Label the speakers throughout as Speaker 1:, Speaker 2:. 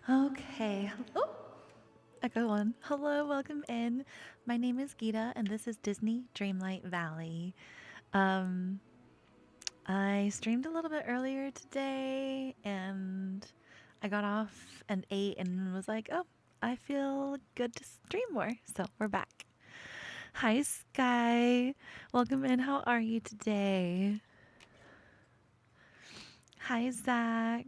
Speaker 1: Okay. Oh, echo one. Hello, welcome in. My name is Gita, and this is Disney Dreamlight Valley. Um, I streamed a little bit earlier today, and I got off and ate, and was like, "Oh, I feel good to stream more." So we're back. Hi, Sky. Welcome in. How are you today? Hi, Zach.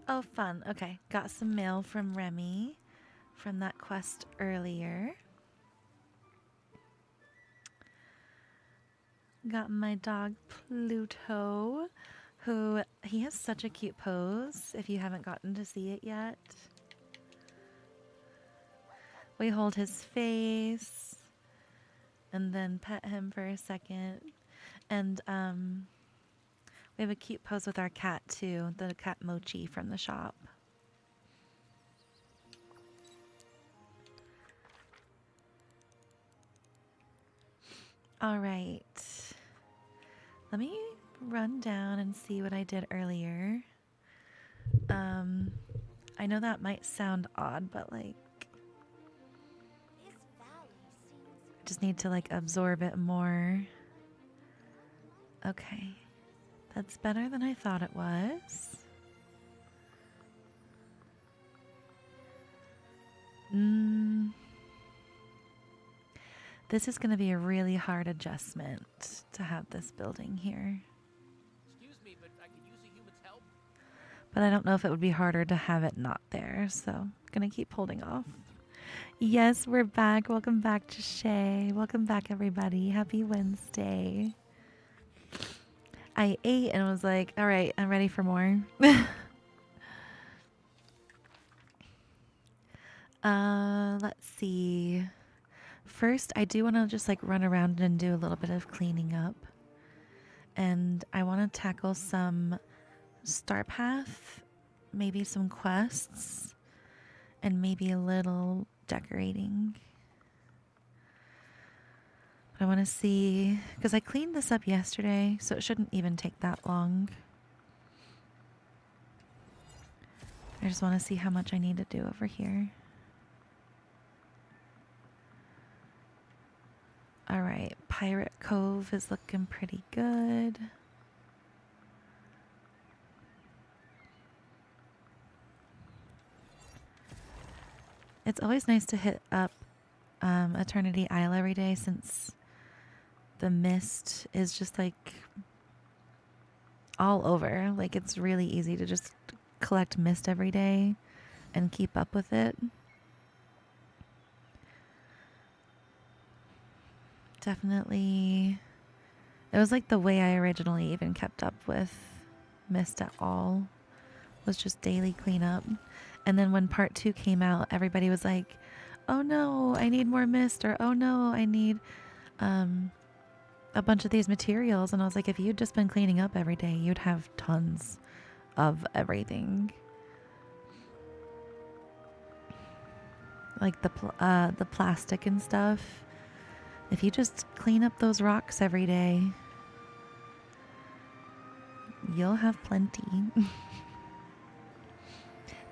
Speaker 1: Oh, fun. Okay, got some mail from Remy from that quest earlier. Got my dog Pluto, who he has such a cute pose if you haven't gotten to see it yet. We hold his face and then pet him for a second. And we have a cute pose with our cat too, the cat Mochi from the shop. All right. Let me run down and see what I did earlier. I know that might sound odd, but like I just need to like absorb it more. Okay. That's better than I thought it was. This is going to be a really hard adjustment to have this building here.
Speaker 2: Excuse me, but I could use a human's help.
Speaker 1: But I don't know if it would be harder to have it not there, so I'm going to keep holding off. Yes, we're back. Welcome back to Shay. Welcome back, everybody. Happy Wednesday. I ate and was like, all right, I'm ready for more. Let's see. First, I do want to just like run around and do a little bit of cleaning up. And I want to tackle some Star Path, maybe some quests, and maybe a little decorating. But I want to see, because I cleaned this up yesterday, so it shouldn't even take that long. I just want to see how much I need to do over here. Alright, Pirate Cove is looking pretty good. It's always nice to hit up Eternity Isle every day since the mist is just like all over. Like it's really easy to just collect mist every day and keep up with it. Definitely. It was like the way I originally even kept up with mist at all was just daily cleanup. And then when part 2 came out, everybody was like, oh no, I need more mist, or oh no, I need a bunch of these materials. And I was like, if you'd just been cleaning up every day, you'd have tons of everything. Like the plastic and stuff. If you just clean up those rocks every day, you'll have plenty.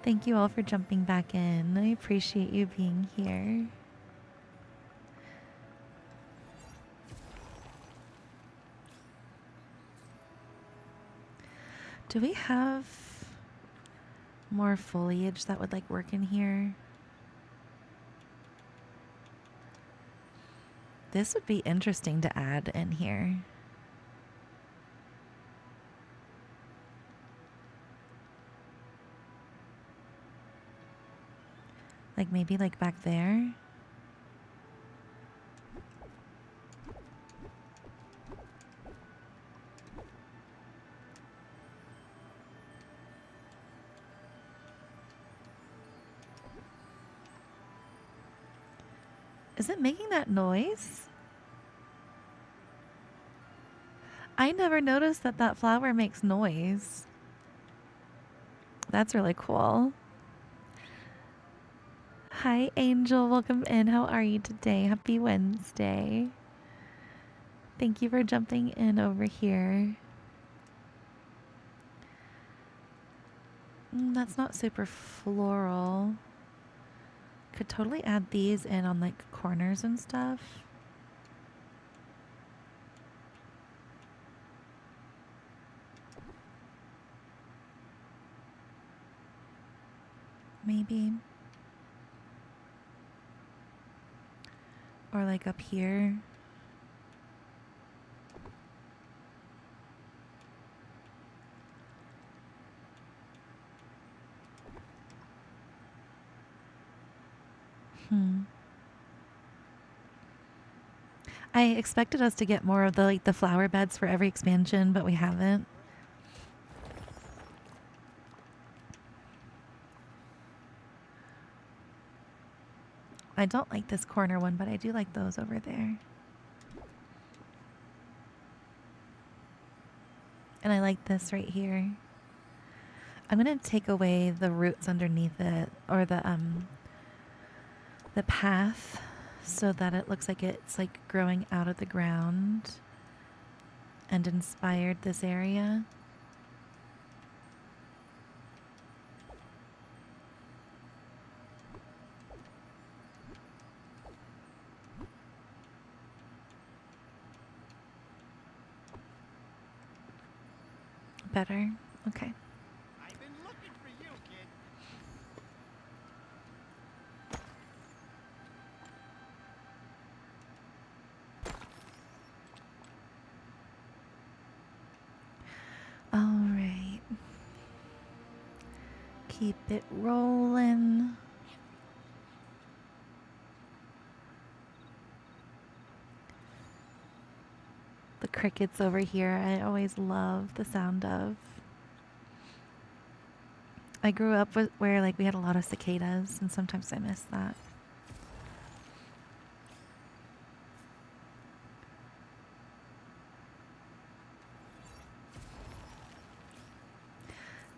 Speaker 1: Thank you all for jumping back in. I appreciate you being here. Do we have more foliage that would like work in here? This would be interesting to add in here. Like maybe like back there. Is it making that noise? I never noticed that that flower makes noise. That's really cool. Hi, Angel. Welcome in. How are you today? Happy Wednesday. Thank you for jumping in over here. that's not super floral. Could totally add these in on like corners and stuff. Maybe. Or like up here. I expected us to get more of the flower beds for every expansion, but we haven't. I don't like this corner one, but I do like those over there. And I like this right here. I'm gonna take away the roots underneath it, or the path, so that it looks like it's like growing out of the ground and inspired this area. Better? Okay.
Speaker 3: I've been looking for you, kid.
Speaker 1: All right. Keep it rolling. The crickets over here, I always love the sound of. I grew up with where like we had a lot of cicadas, and sometimes I miss that.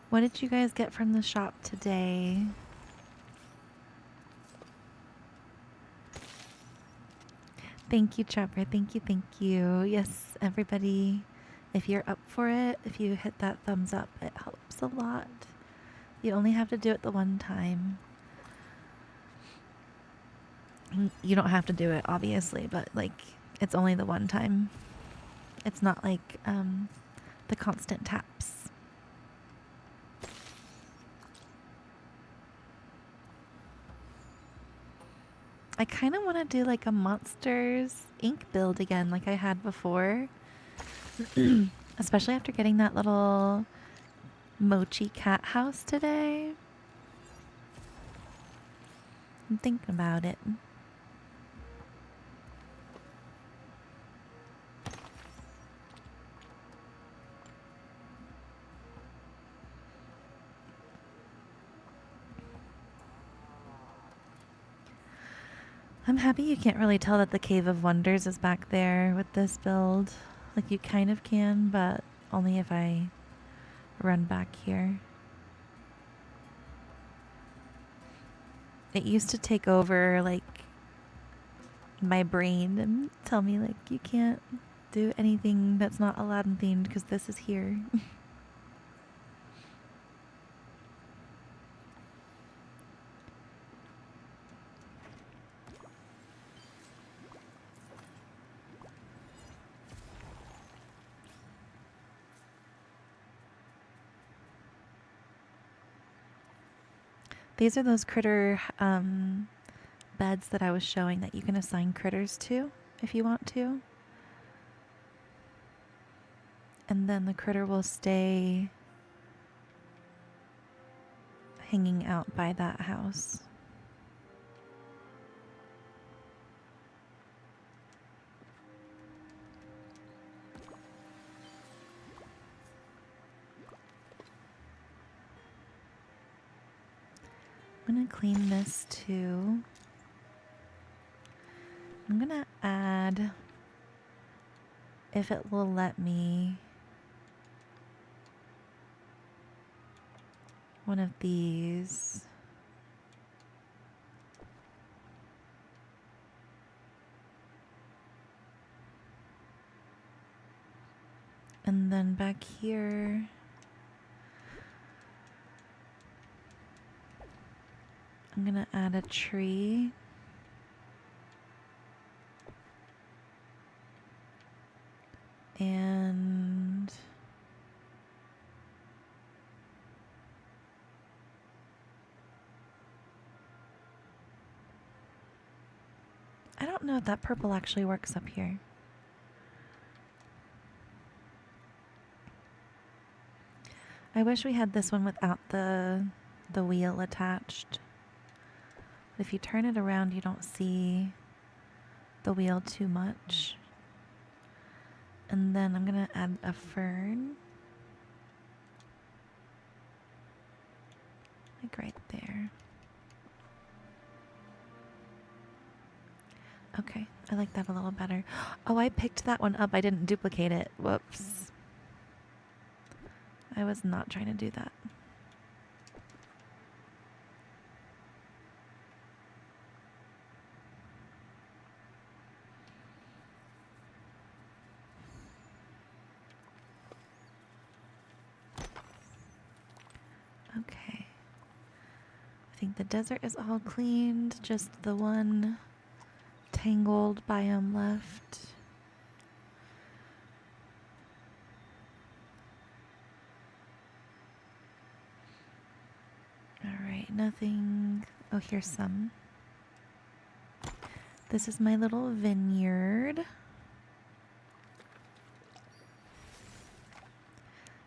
Speaker 1: What did you guys get from the shop today? Thank you, Trevor. Thank you, thank you. Yes, everybody, if you're up for it, if you hit that thumbs up, it helps a lot. You only have to do it the one time. You don't have to do it, obviously, but like, it's only the one time. It's not like the constant taps. I kind of want to do like a Monsters Inc. build again like I had before. Especially after getting that little mochi cat house today. I'm thinking about it. I'm happy you can't really tell that the Cave of Wonders is back there with this build. Like you kind of can, but only if I run back here. It used to take over like my brain and tell me like you can't do anything that's not Aladdin themed because this is here. These are those critter beds that I was showing that you can assign critters to if you want to. And then the critter will stay hanging out by that house. I'm going to clean this too. I'm going to add, if it will let me, one of these. And then back here, I'm gonna add a tree. And I don't know if that purple actually works up here. I wish we had this one without the wheel attached. If you turn it around, you don't see the wheel too much. And then I'm gonna add a fern. Like right there. Okay, I like that a little better. Oh, I picked that one up. I didn't duplicate it. Whoops. I was not trying to do that. Okay. I think the desert is all cleaned. Just the one tangled biome left. Alright, nothing. Oh, here's some. This is my little vineyard.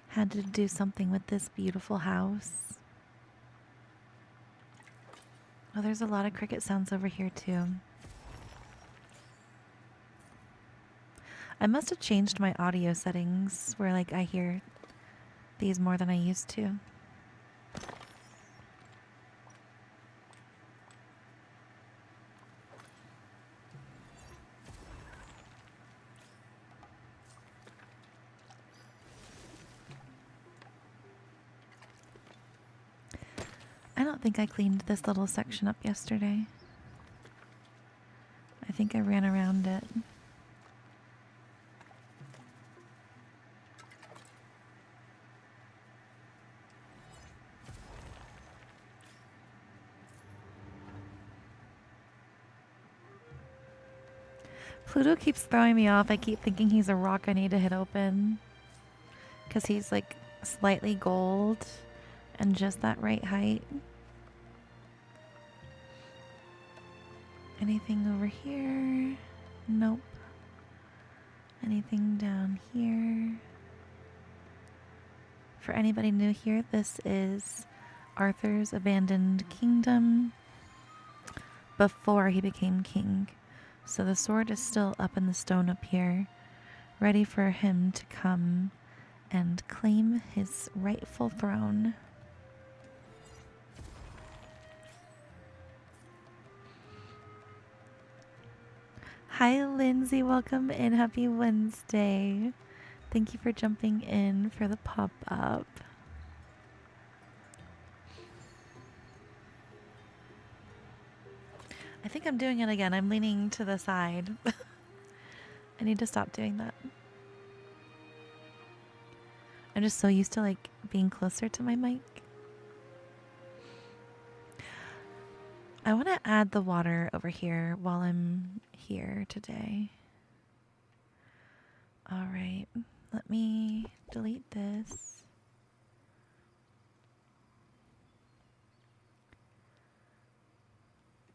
Speaker 1: Had to do something with this beautiful house. Oh, there's a lot of cricket sounds over here too. I must have changed my audio settings where like I hear these more than I used to. I don't think I cleaned this little section up yesterday. I think I ran around it. Pluto keeps throwing me off. I keep thinking he's a rock I need to hit open. Because he's like slightly gold and just that right height. Anything over here? Nope. Anything down here? For anybody new here, this is Arthur's abandoned kingdom before he became king. So the sword is still up in the stone up here, ready for him to come and claim his rightful throne. Hi, Lindsay. Welcome in. Happy Wednesday. Thank you for jumping in for the pop-up. I think I'm doing it again. I'm leaning to the side. I need to stop doing that. I'm just so used to like being closer to my mic. I want to add the water over here while I'm here today. All right, let me delete this.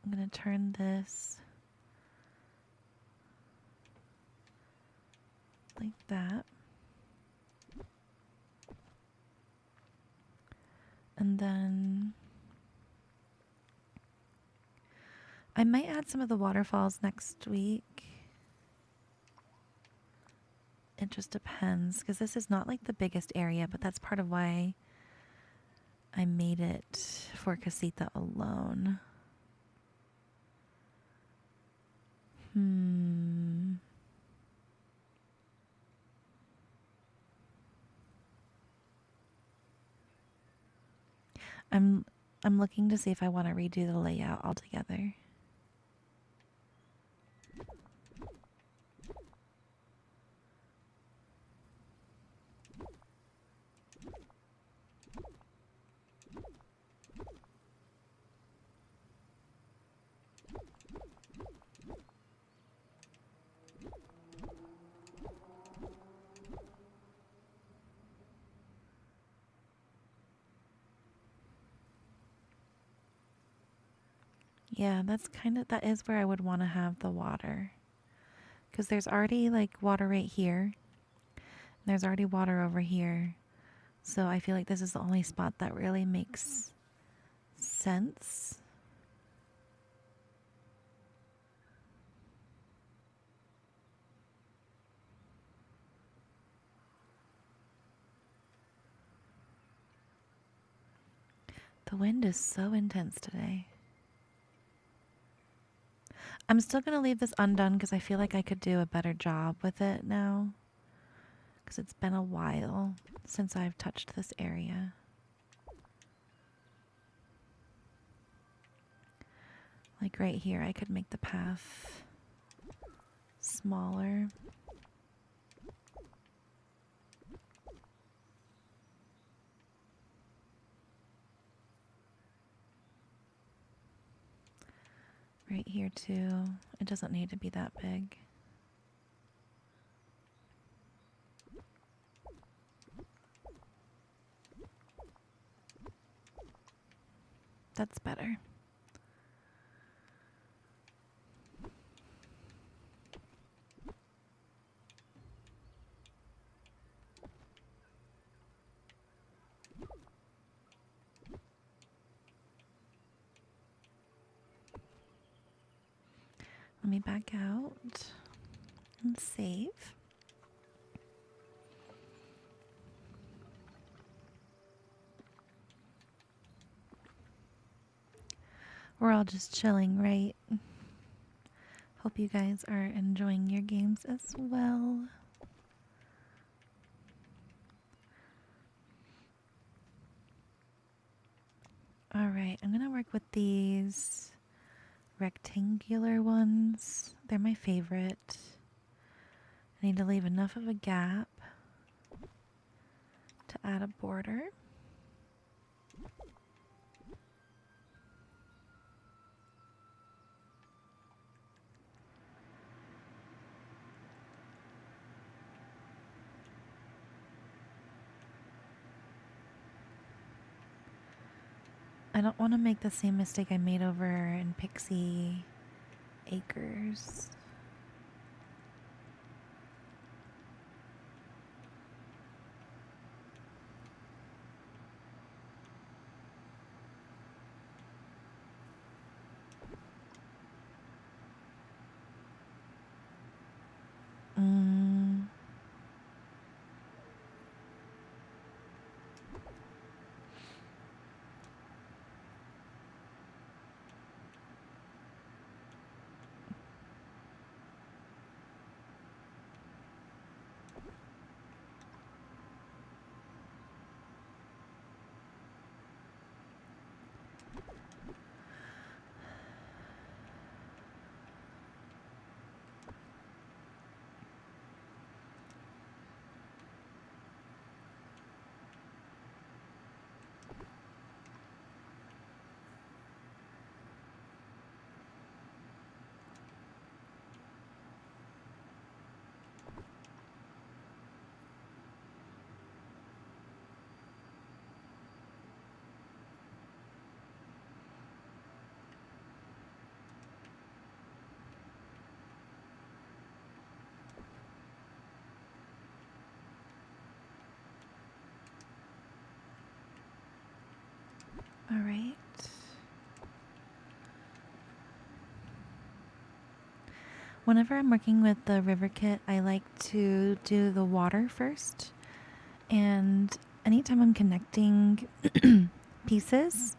Speaker 1: I'm going to turn this like that. And then I might add some of the waterfalls next week. It just depends, because this is not like the biggest area, but that's part of why I made it for Casita alone. I'm looking to see if I want to redo the layout altogether. Yeah, that is where I would want to have the water. Because there's already like water right here. And there's already water over here. So I feel like this is the only spot that really makes sense. The wind is so intense today. I'm still going to leave this undone because I feel like I could do a better job with it now. Because it's been a while since I've touched this area. Like right here, I could make the path smaller. Right here too. It doesn't need to be that big. That's better. Let me back out and save. We're all just chilling, right? Hope you guys are enjoying your games as well. Alright, I'm gonna work with these rectangular ones. They're my favorite. I need to leave enough of a gap to add a border. I don't want to make the same mistake I made over in Pixie Acres. Mm. All right. Whenever I'm working with the river kit, I like to do the water first. And anytime I'm connecting pieces,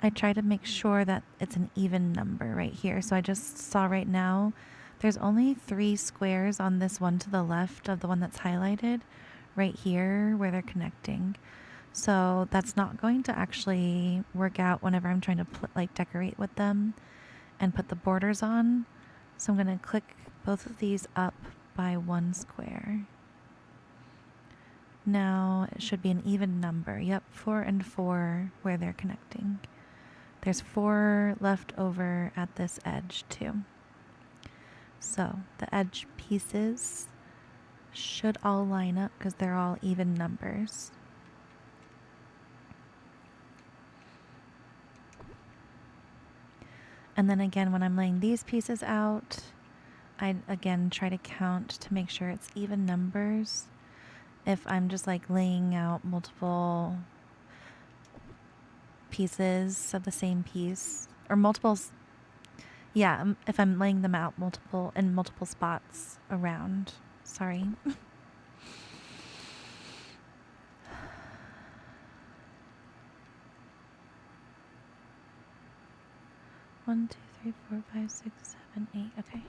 Speaker 1: I try to make sure that it's an even number right here. So I just saw right now, there's only 3 squares on this one to the left of the one that's highlighted right here where they're connecting. So that's not going to actually work out whenever I'm trying to like decorate with them and put the borders on. So I'm going to click both of these up by 1 square. Now it should be an even number. Yep, 4 and 4 where they're connecting. There's 4 left over at this edge too. So the edge pieces should all line up because they're all even numbers. And then again, when I'm laying these pieces out, I again try to count to make sure it's even numbers. If I'm just like laying out multiple pieces of the same piece or multiples, yeah, if I'm laying them out multiple spots around. Sorry. One, two, three, four, five, six, 7, 8. Okay.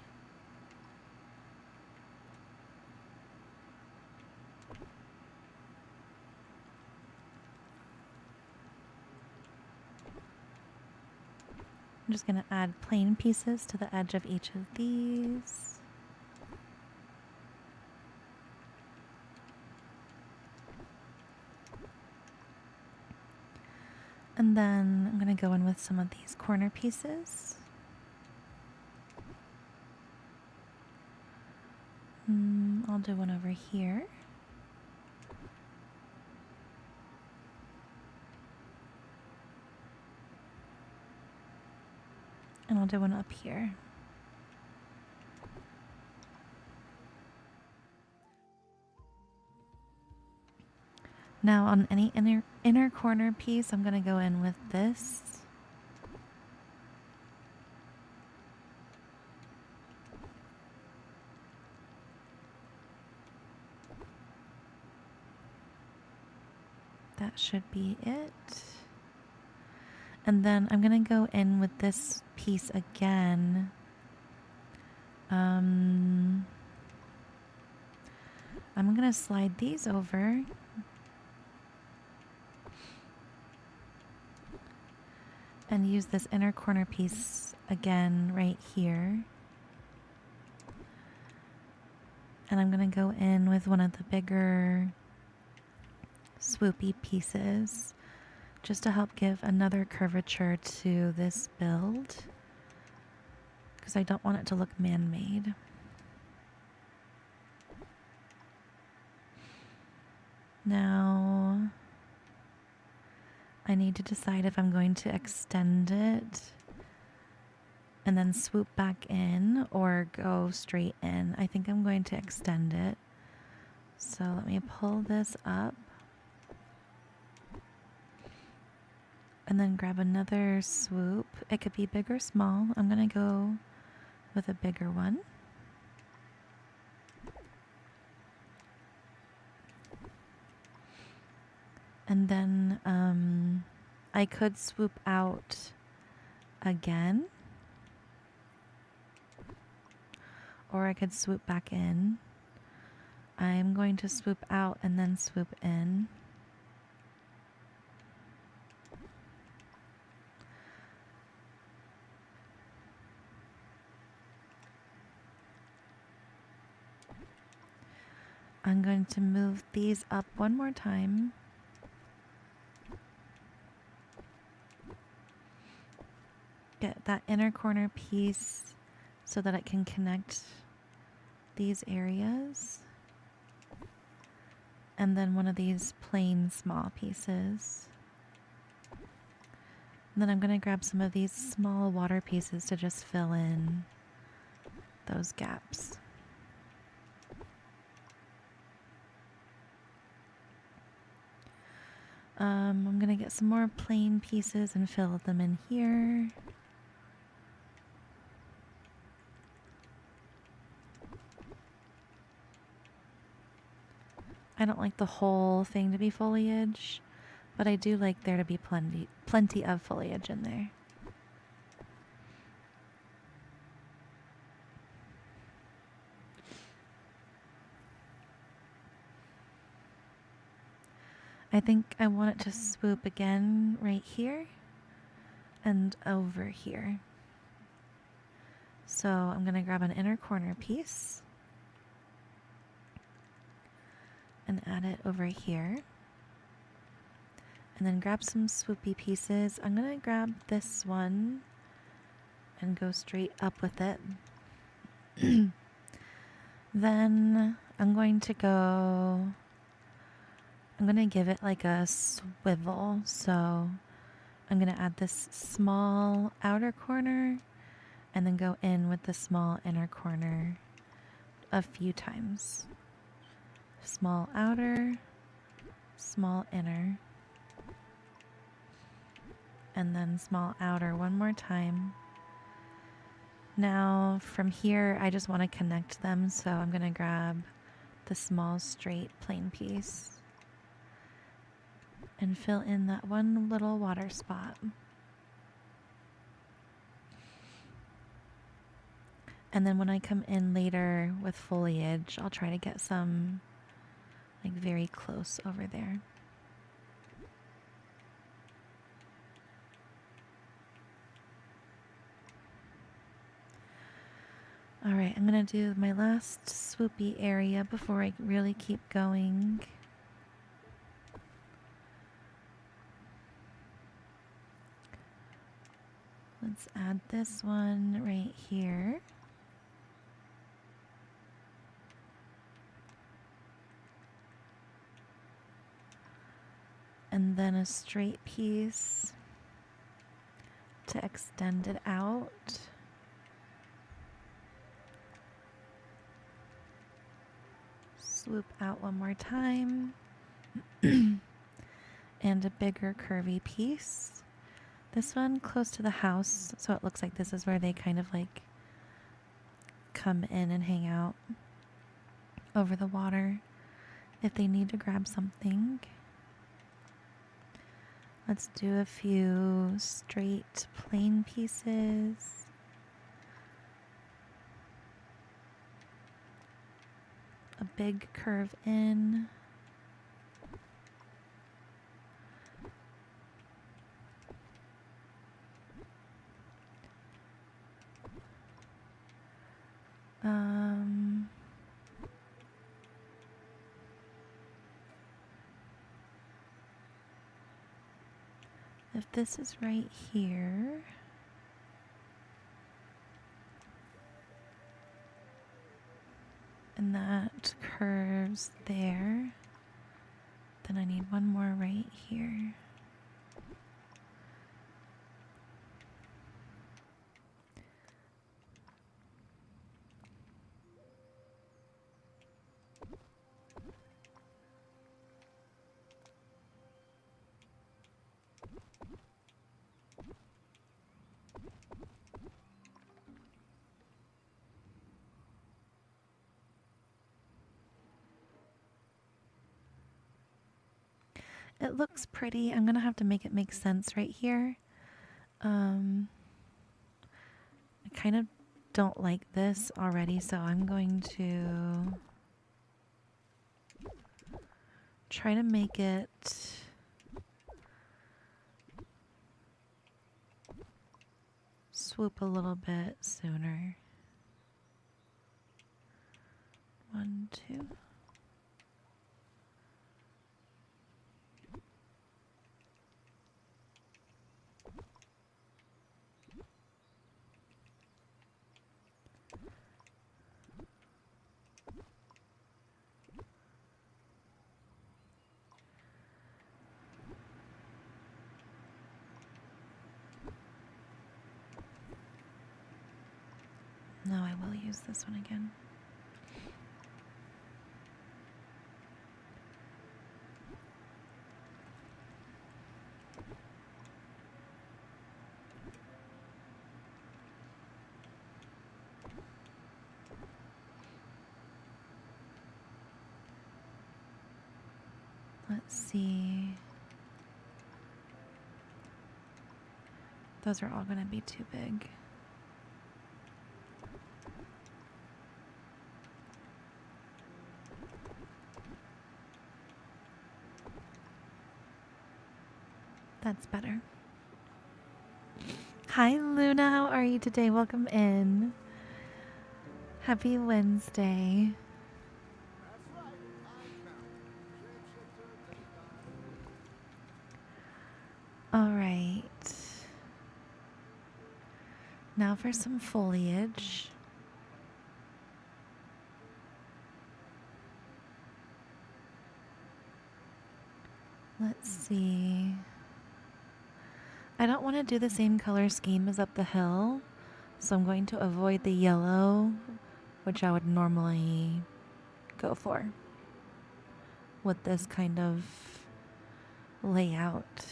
Speaker 1: I'm just going to add plain pieces to the edge of each of these. And then I'm going to go in with some of these corner pieces. I'll do one over here. And I'll do one up here. Now on any inner corner piece, I'm going to go in with this. That should be it. And then I'm going to go in with this piece again. I'm going to slide these over. And use this inner corner piece again right here. And I'm going to go in with one of the bigger swoopy pieces just to help give another curvature to this build, because I don't want it to look man-made. Now I need to decide if I'm going to extend it and then swoop back in or go straight in. I think I'm going to extend it. So let me pull this up and then grab another swoop. It could be big or small. I'm going to go with a bigger one. And then I could swoop out again, or I could swoop back in. I'm going to swoop out and then swoop in. I'm going to move these up one more time. Get that inner corner piece so that it can connect these areas. And then one of these plain small pieces. And then I'm going to grab some of these small water pieces to just fill in those gaps. I'm going to get some more plain pieces and fill them in here. I don't like the whole thing to be foliage, but I do like there to be plenty of foliage in there. I think I want it to swoop again right here and over here. So I'm going to grab an inner corner piece and add it over here. And then grab some swoopy pieces. I'm going to grab this one and go straight up with it. Then I'm going to give it like a swivel. So I'm going to add this small outer corner and then go in with the small inner corner a few times. Small outer, small inner, and then small outer one more time. Now from here, I just want to connect them, so I'm going to grab the small straight plain piece and fill in that one little water spot. And then when I come in later with foliage, I'll try to get some like very close over there. All right, I'm gonna do my last swoopy area before I really keep going. Let's add this one right here. And then a straight piece to extend it out. Swoop out one more time. And a bigger curvy piece. This one close to the house, so it looks like this is where they kind of like come in and hang out over the water if they need to grab something. Let's do a few straight plain pieces. A big curve in. If this is right here, and that curves there, then I need one more right here. It looks pretty. I'm gonna have to make it make sense right here. I kind of don't like this already, so I'm going to try to make it swoop a little bit sooner. 1, 2. No, I will use this one again. Let's see. Those are all going to be too big. That's better. Hi, Luna. How are you today? Welcome in. Happy Wednesday. All right. Now for some foliage. Let's see. I don't want to do the same color scheme as up the hill, So I'm going to avoid the yellow, which I would normally go for with this kind of layout.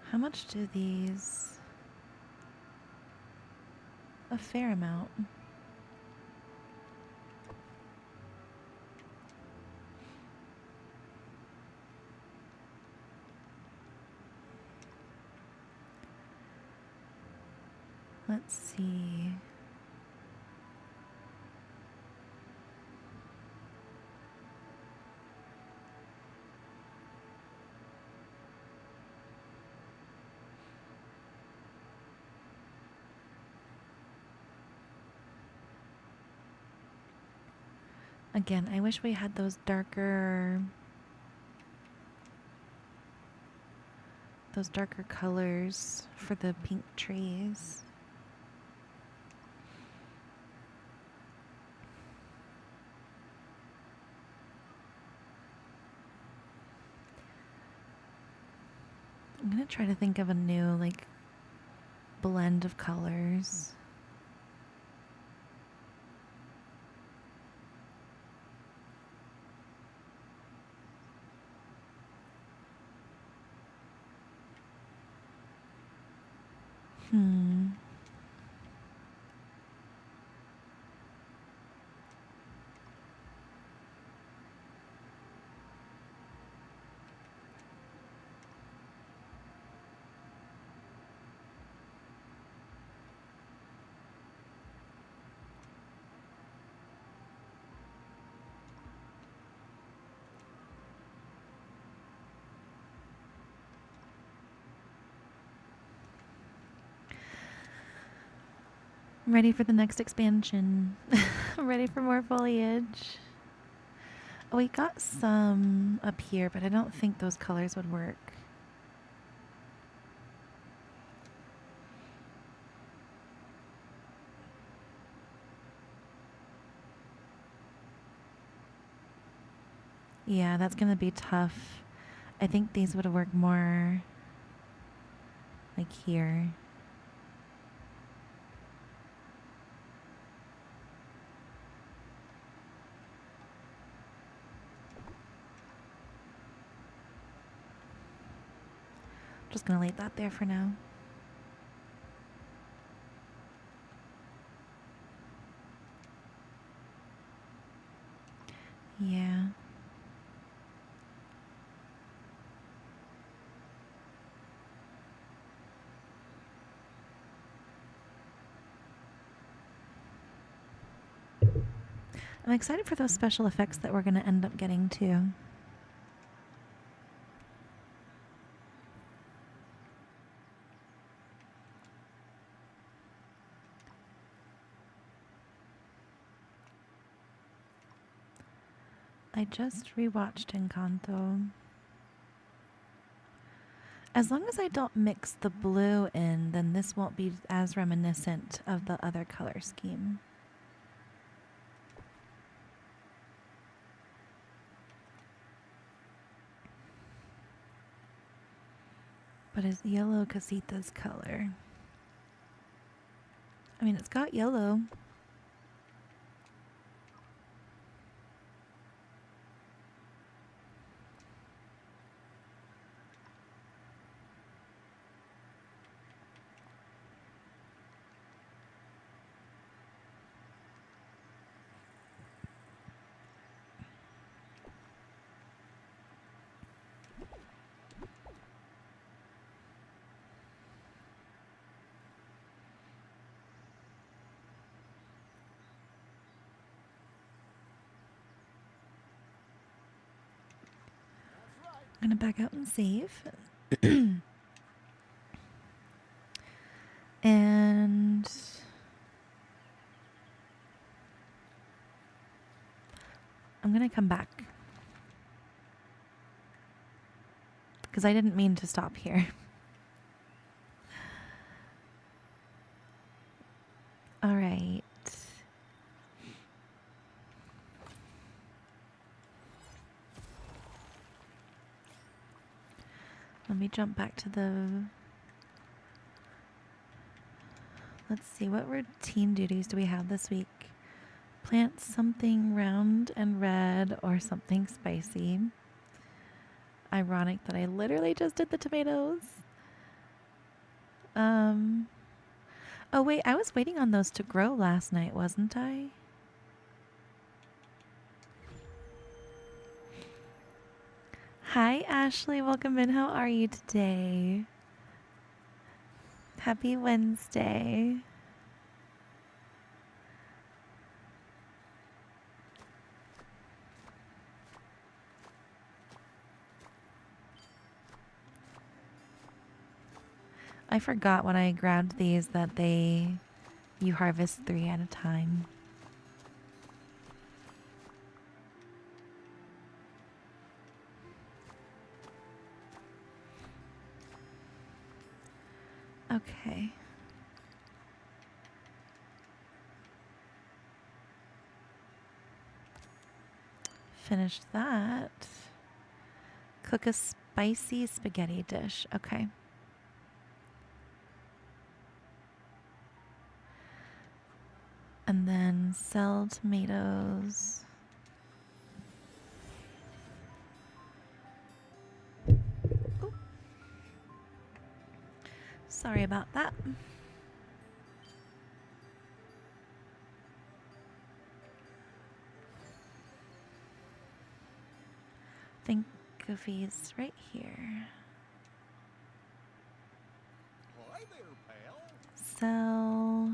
Speaker 1: How much do these? A fair amount. Let's see. Again, I wish we had those darker colors for the pink trees. I'm gonna try to think of a new like blend of colors. Hmm. I'm ready for the next expansion. I'm ready for more foliage. Oh, we got some up here, but I don't think those colors would work. Yeah, that's gonna be tough. I think these would work more like here. Just gonna leave that there for now. Yeah. I'm excited for those special effects that we're gonna end up getting too. I just rewatched Encanto. As long as I don't mix the blue in, then this won't be as reminiscent of the other color scheme. But is yellow Casita's color? I mean, it's got yellow. I'm gonna back out and save. And I'm gonna come back because I didn't mean to stop here. All right. me jump back to the... Let's see, what routine duties do we have this week? Plant something round and red or something spicy. Ironic that I literally just did the tomatoes. Oh wait, I was waiting on those to grow last night, wasn't I? Hi Ashley, welcome in. How are you today? Happy Wednesday. I forgot when I grabbed these that you harvest 3 at a time. Okay. Finish that. Cook a spicy spaghetti dish. Okay. And then sell tomatoes. Ooh. Sorry about that. Think of these right here.
Speaker 3: Hi there, pal.
Speaker 1: Sell.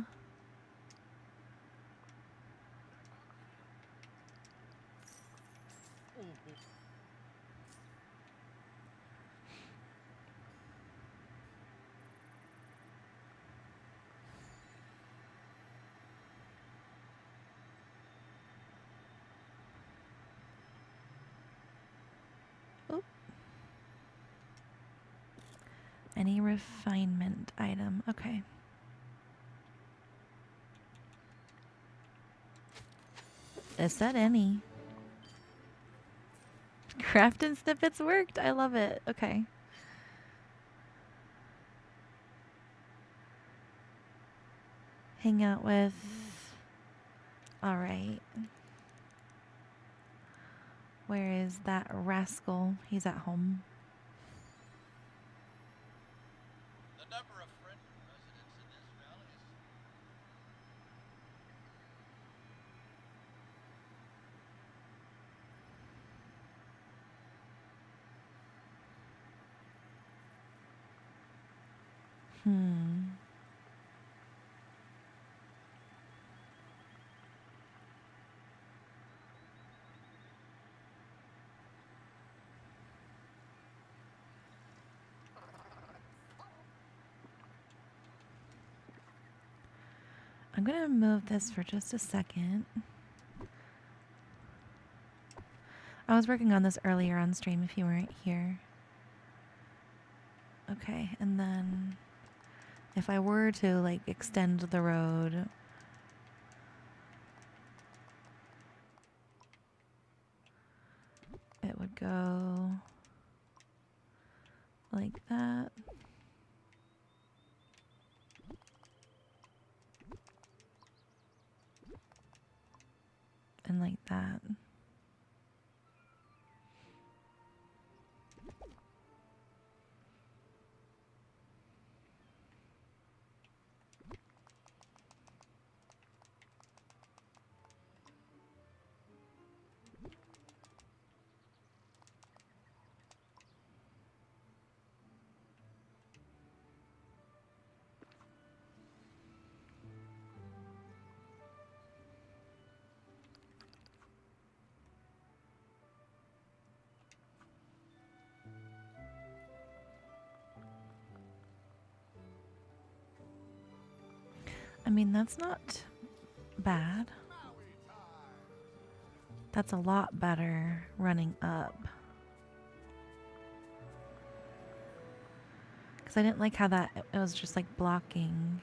Speaker 1: Oop. Any refinement item. Okay. It said any. Craft and snippets worked. I love it. Okay. Hang out with. All right. Where is that rascal? He's at home.
Speaker 3: The number of friendly residents in this valley is...
Speaker 1: I'm gonna move this for just a second. I was working on this earlier on stream if you weren't here. Okay, and then if I were to like extend the road, it would go like that. And like that. I mean, that's not bad. That's a lot better running up. Because I didn't like how that, it was just like blocking.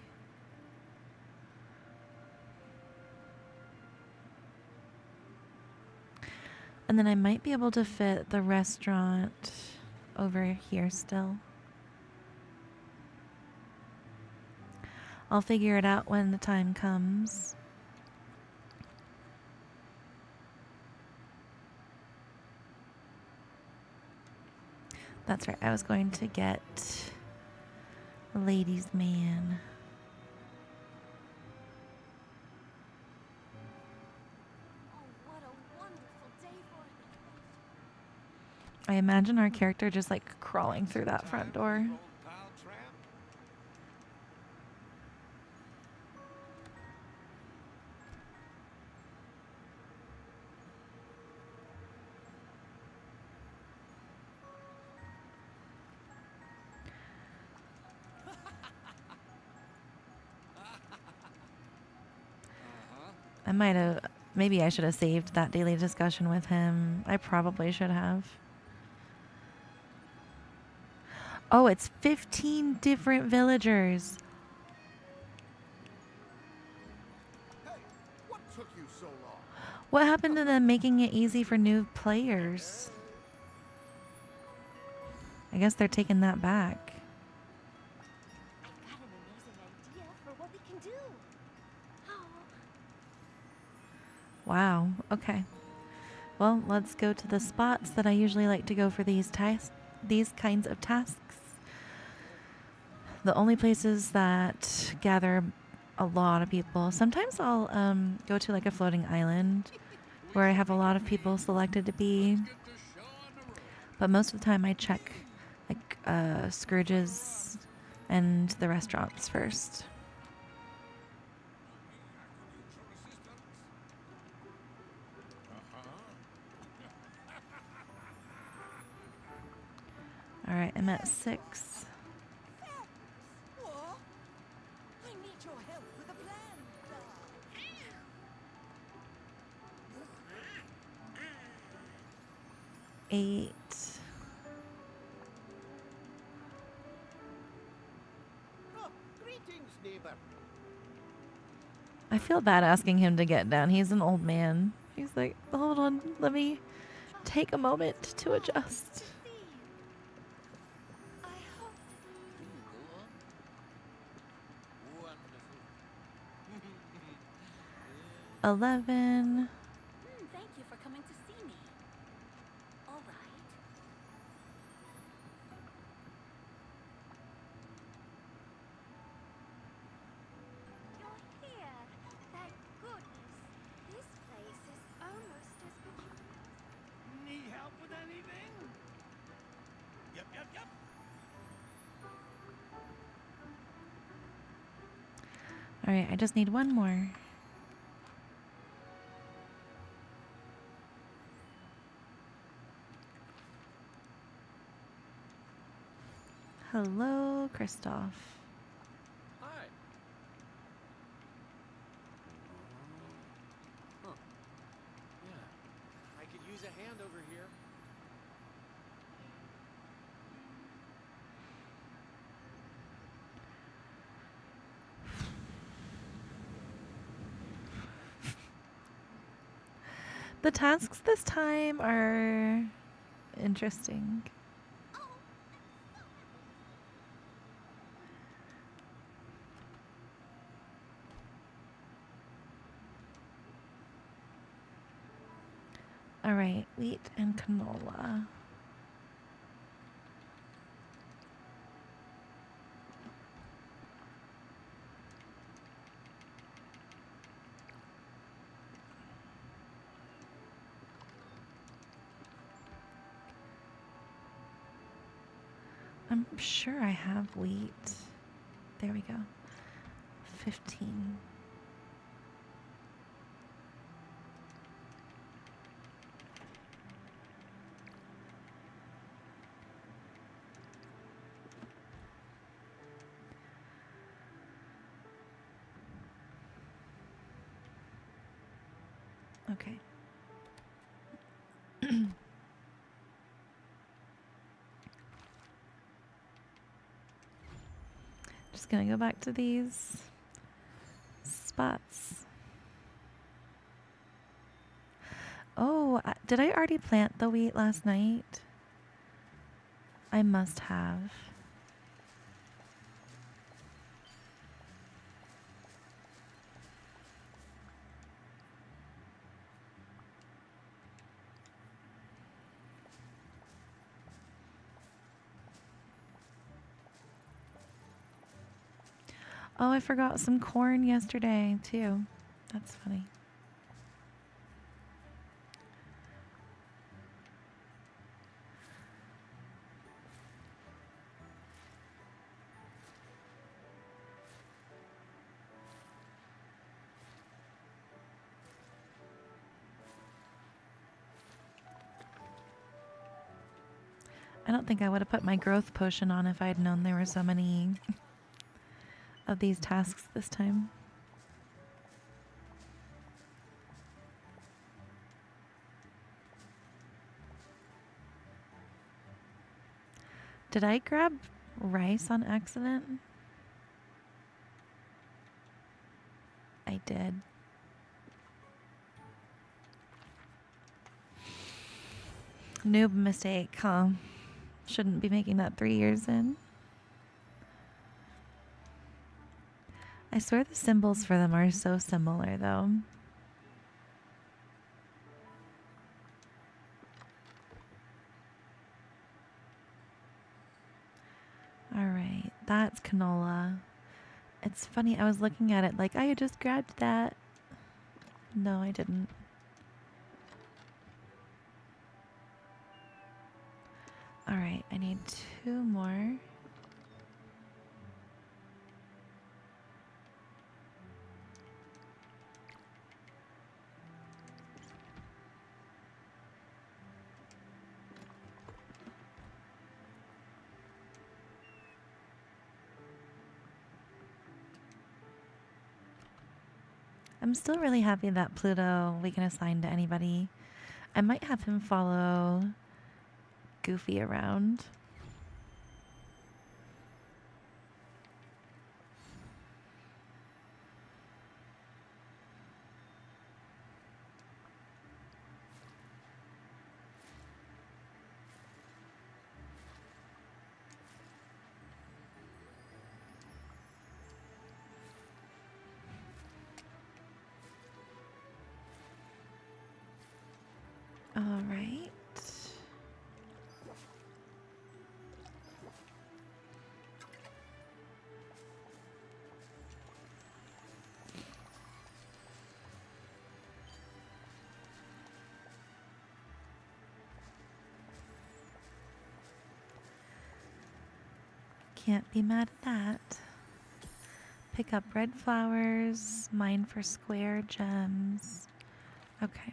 Speaker 1: And then I might be able to fit the restaurant over here still. I'll figure it out when the time comes. That's right. I was going to get a ladies' man.
Speaker 4: Oh, what a wonderful day for it.
Speaker 1: I imagine our character just like crawling through that front door. I might have, maybe I should have saved that daily discussion with him. I probably should have. Oh, it's 15 different villagers.
Speaker 5: Hey, what took you so long?
Speaker 1: What happened to them making it easy for new players? I guess they're taking that back.
Speaker 4: I've got an amazing idea for what we can do. Oh,
Speaker 1: Wow. Okay. Well, let's go to the spots that I usually like to go for these kinds of tasks. The only places that gather a lot of people. Sometimes I'll go to like a floating island where I have a lot of people selected to be. But most of the time I check like Scourge's and the restaurants first. All right, I'm at 6.
Speaker 4: what? I need your help with a plan.
Speaker 1: 8.
Speaker 5: Oh, greetings, neighbor.
Speaker 1: I feel bad asking him to get down. He's an old man. He's like, hold on, let me take a moment to adjust.
Speaker 4: See, I hope
Speaker 3: Wonderful.
Speaker 1: 11.
Speaker 4: Thank you for coming to see me. All right. You're here. Thank goodness. This place is almost as peculiar.
Speaker 5: Need help with anything? Yep.
Speaker 1: All right, I just need one more. Hello, Christoph.
Speaker 2: Hi. Huh. Yeah. I could use a hand over here.
Speaker 1: The tasks this time are interesting. All right, wheat and canola. I'm sure I have wheat. There we go. 15. Okay. Just gonna go back to these spots. Oh, did I already plant the wheat last night? I must have. Oh, I forgot some corn yesterday, too. That's funny. I don't think I would have put my growth potion on if I had known there were so many of these tasks this time. Did I grab rice on accident? I did. Noob mistake, huh? Shouldn't be making that 3 years in. I swear the symbols for them are so similar, though. Alright, that's canola. It's funny, I was looking at it like, I just grabbed that. No, I didn't. Alright, I need 2 more. I'm still really happy that Pluto we can assign to anybody. I might have him follow Goofy around. All right. Can't be mad at that. Pick up red flowers, mine for square gems. Okay.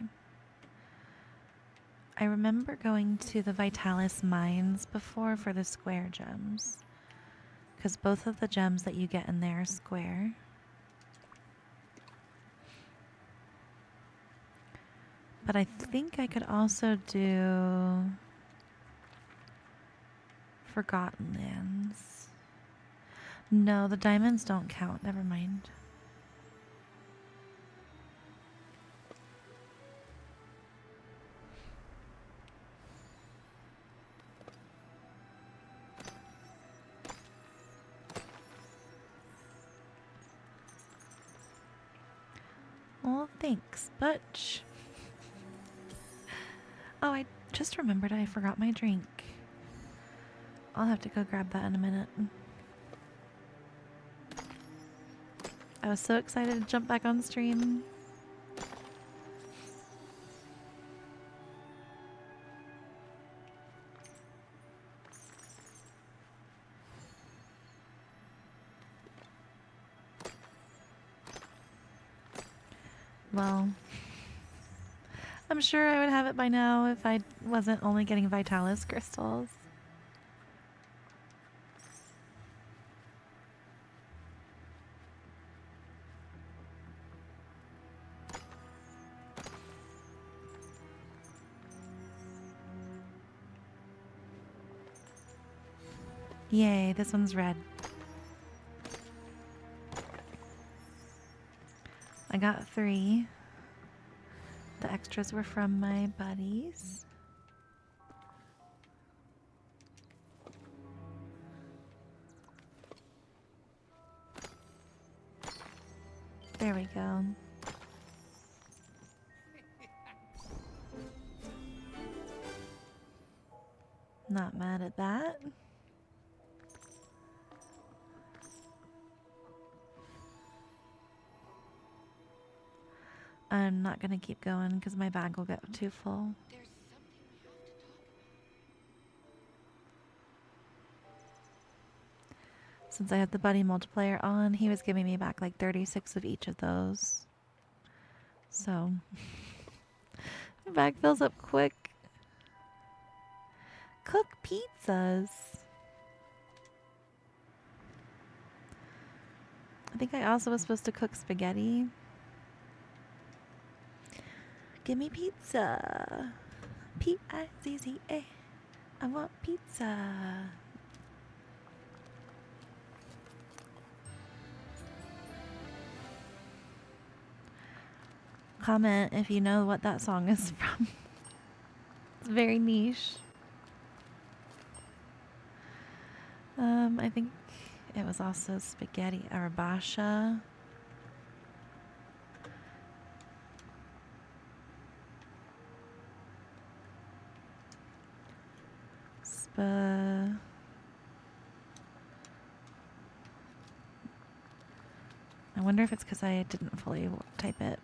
Speaker 1: I remember going to the Vitalis mines before for the square gems. Because both of the gems that you get in there are square. But I think I could also do Forgotten Lands. No, the diamonds don't count. Never mind. Well, thanks, Butch. Oh, I just remembered I forgot my drink. I'll have to go grab that in a minute. I was so excited to jump back on stream. Well, I'm sure I would have it by now if I wasn't only getting Vitalis crystals. Yay, this one's red. I got 3. The extras were from my buddies. There we go. Not mad at that. I'm not gonna keep going because my bag will get too full.
Speaker 3: There's something we have to talk about.
Speaker 1: Since I had the buddy multiplier on, he was giving me back like 36 of each of those. So, my bag fills up quick. Cook pizzas. I think I also was supposed to cook spaghetti. Give me pizza. P-I-Z-Z-A. I want pizza. Comment if you know what that song is from. It's very niche. I think it was also spaghetti arabasha. I wonder if it's because I didn't fully type it.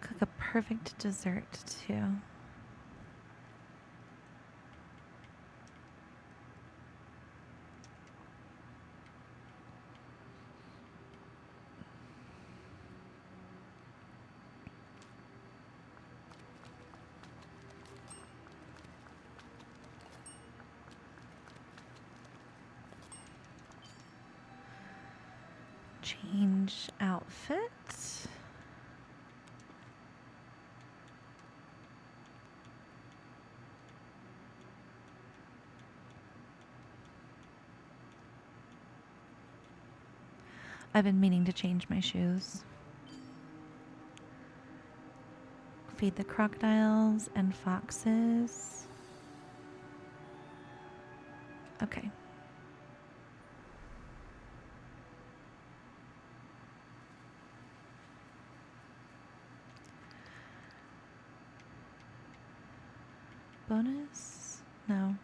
Speaker 1: Cook a perfect dessert too. Change outfit. I've been meaning to change my shoes. Feed the crocodiles and foxes. Okay. Bonus? No.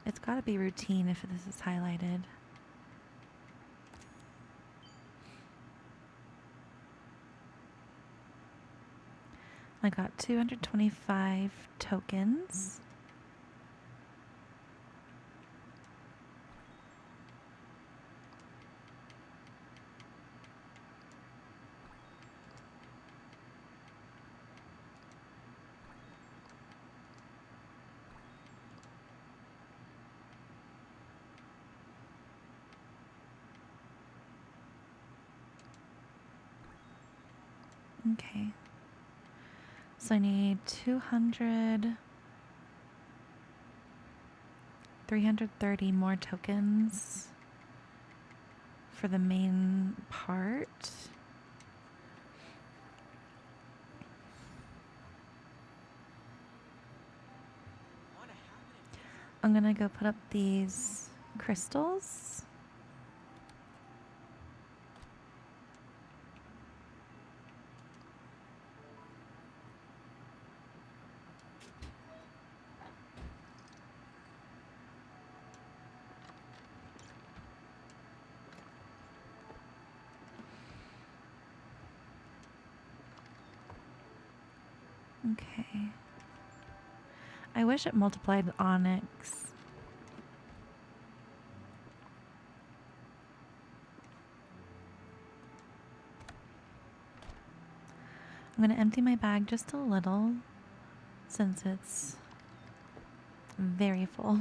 Speaker 1: It's gotta be routine if this is highlighted. I got 225 tokens. Okay. So I need 200, 330 more tokens for the main part. I'm gonna go put up these crystals. Okay. I wish it multiplied onyx. I'm going to empty my bag just a little since it's very full.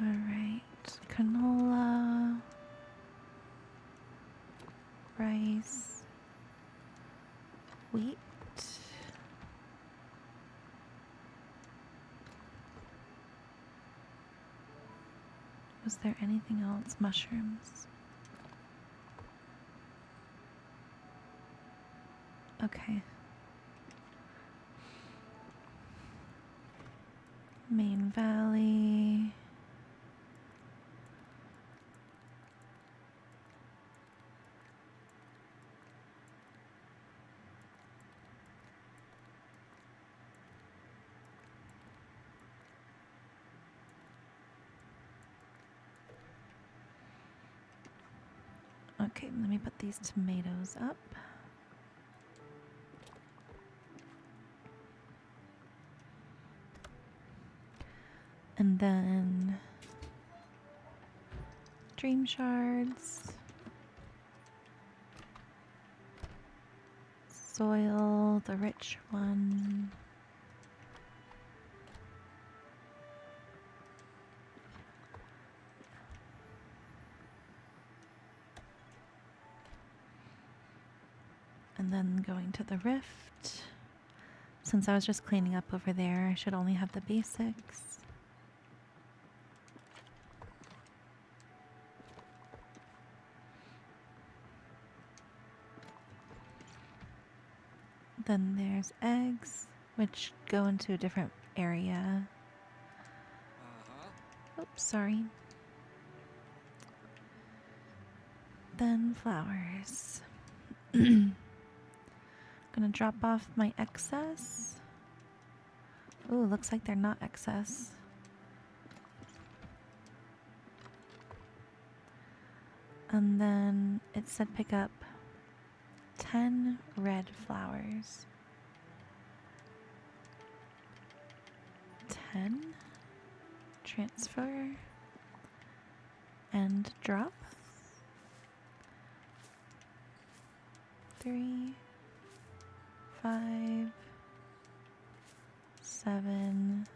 Speaker 1: All right, canola, rice, wheat. Was there anything else? Mushrooms. Okay. Main Valley. Okay, let me put these tomatoes up. And then dream shards. Soil, the rich one. And then going to the rift. Since I was just cleaning up over there, I should only have the basics. Then there's eggs, which go into a different area. Oops, sorry. Then flowers. Gonna drop off my excess. Ooh, looks like they're not excess. And then it said pick up 10 red flowers. 10. Transfer. And drop. 3, 5, 7,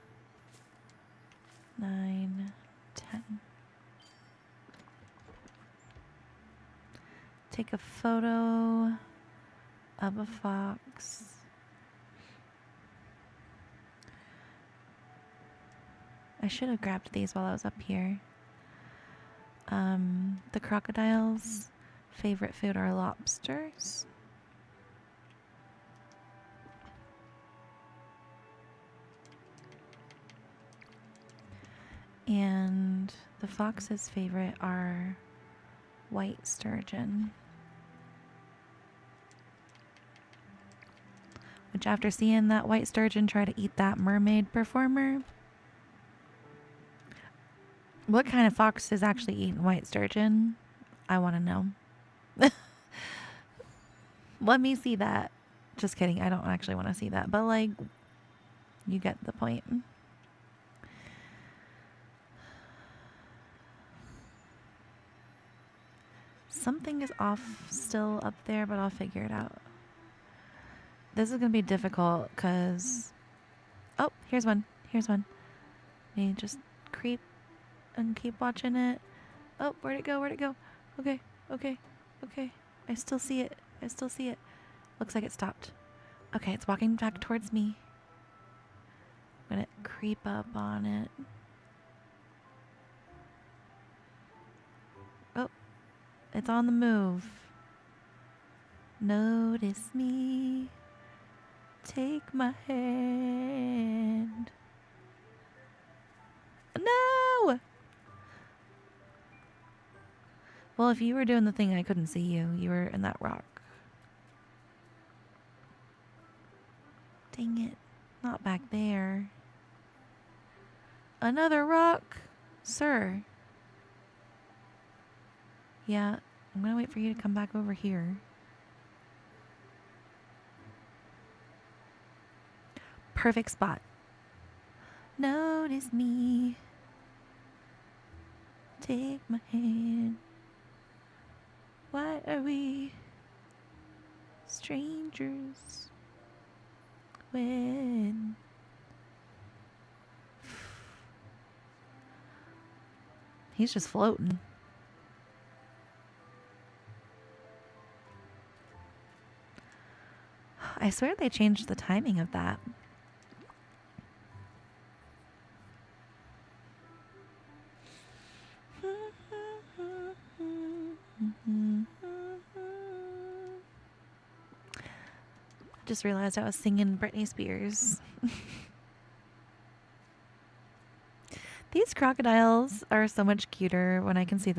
Speaker 1: 9, 10. Take a photo of a fox. I should have grabbed these while I was up here. The crocodile's favorite food are lobsters. And the fox's favorite are white sturgeon. Which, after seeing that white sturgeon try to eat that mermaid performer, what kind of fox is actually eating white sturgeon? I want to know. Let me see that. Just kidding. I don't actually want to see that. But, like, you get the point. Something is off still up there, but I'll figure it out. This is going to be difficult because... Oh, here's one. Here's one. Let me just creep and keep watching it. Oh, where'd it go? Where'd it go? Okay, okay, okay. I still see it. I still see it. Looks like it stopped. Okay, it's walking back towards me. I'm gonna creep up on it. Oh, it's on the move. Notice me. Take my hand. No! Well, if you were doing the thing, I couldn't see you. You were in that rock. Dang it. Not back there. Another rock? Sir. Yeah, I'm gonna wait for you to come back over here. Perfect spot. Notice me. Take my hand. Why are we strangers when he's just floating? I swear they changed the timing of that. Just realized I was singing Britney Spears. These crocodiles are so much cuter when I can see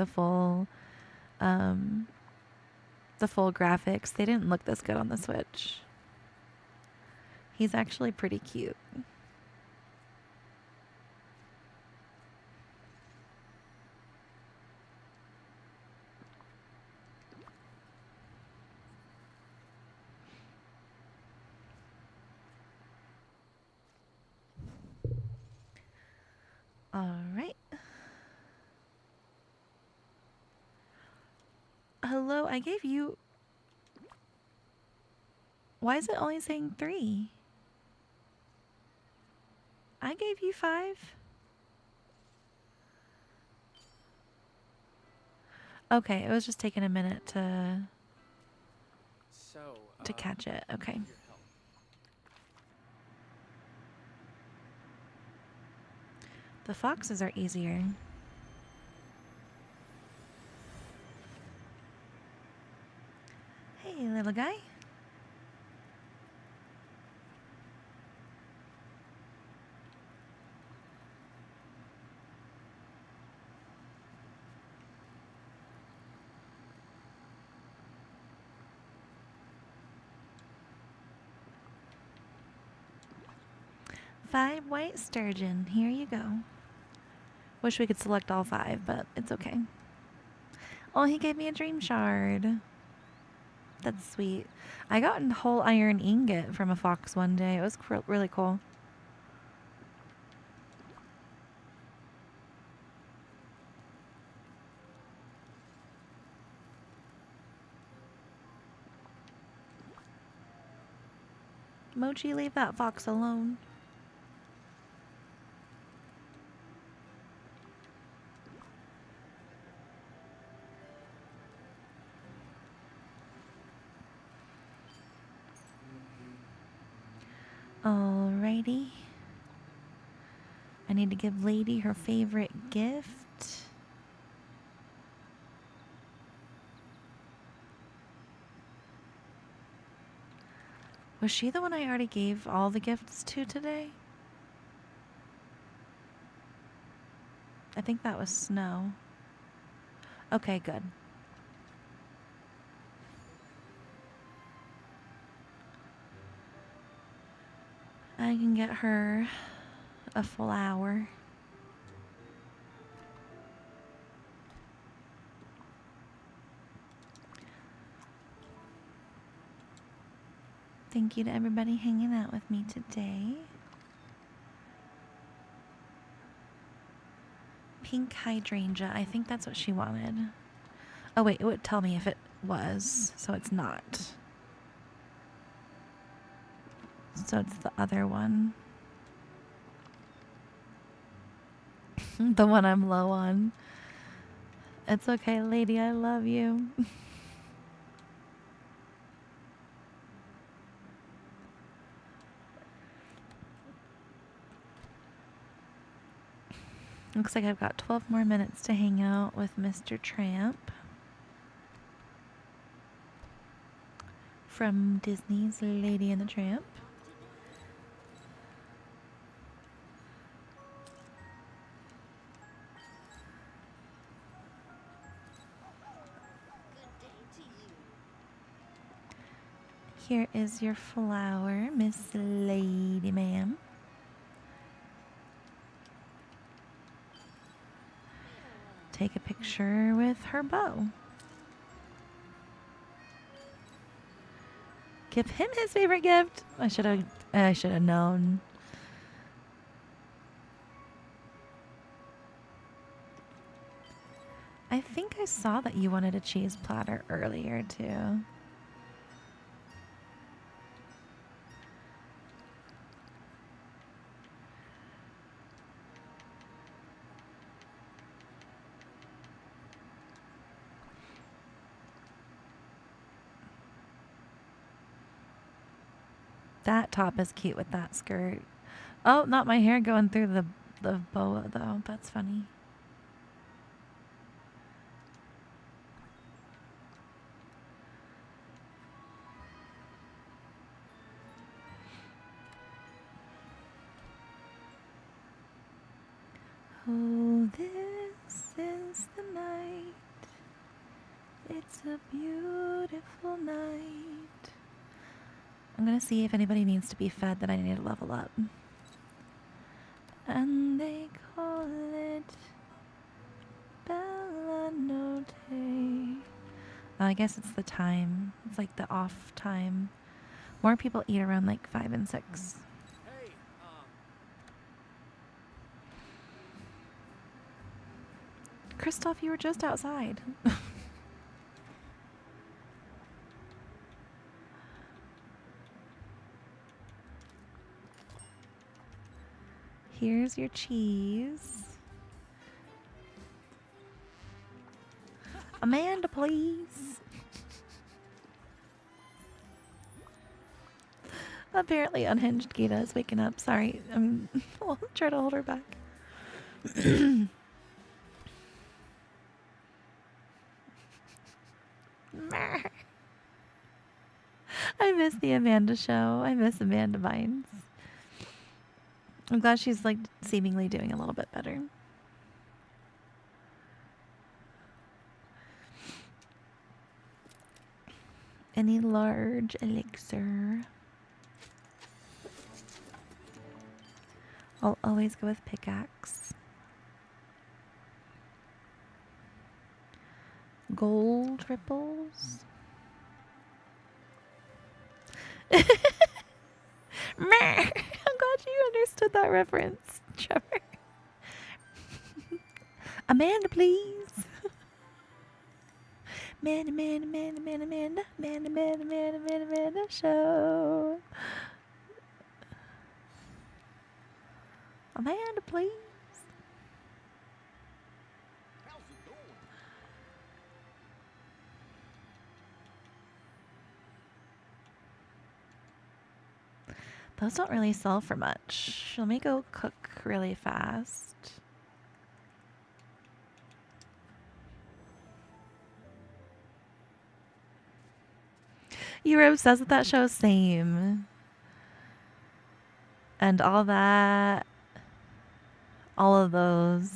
Speaker 1: um, the full graphics. They didn't look this good on the Switch. He's actually pretty cute. All right. Hello, I gave you... Why is it only saying 3? I gave you 5. Okay, it was just taking a minute
Speaker 2: So,
Speaker 1: to catch it. Okay.
Speaker 2: your help.
Speaker 1: The foxes are easier. Hey, little guy. Five white sturgeon. Here you go. Wish we could select all 5, but it's okay. Oh, he gave me a dream shard. That's sweet. I got a whole iron ingot from a fox one day. It was really cool. Mochi, leave that fox alone. Alrighty. I need to give Lady her favorite gift. Was she the one I already gave all the gifts to today? I think that was Snow. Okay, good. I can get her a flower. Thank you to everybody hanging out with me today. Pink hydrangea. I think that's what she wanted. Oh wait, it would tell me if it was, so it's not. So it's the other one. The one I'm low on. It's okay, lady, I love you. Looks like I've got 12 more minutes to hang out with Mr. Tramp from Disney's Lady and the Tramp.
Speaker 4: Good day to you.
Speaker 1: Here is your flower, Miss Lady Ma'am. Take a picture with her bow. Give him his favorite gift. I should have known. I think I saw that you wanted a cheese platter earlier too. That top is cute with that skirt. Oh, not my hair going through the boa though. That's funny. Oh, this is the night. It's a beautiful night. I'm gonna see if anybody needs to be fed that I need to level up. And they call it Bella Notte. Oh, I guess it's the time. It's like the off time. More people eat around like 5 and 6.
Speaker 2: Hey,
Speaker 1: Kristoff, you were just outside. Here's your cheese. Amanda, please. Apparently unhinged Gita is waking up. Sorry. I'll try to hold her back. I miss the Amanda show. I miss Amanda Vines. I'm glad she's like seemingly doing a little bit better. Any large elixir? I'll always go with pickaxe. Gold ripples. I'm glad you understood that reference, Trevor. Amanda, please. Amanda show. Amanda, please.
Speaker 5: How's it going?
Speaker 1: Those don't really sell for much. Let me go cook really fast. You were obsessed with that show, same. And all that. All of those.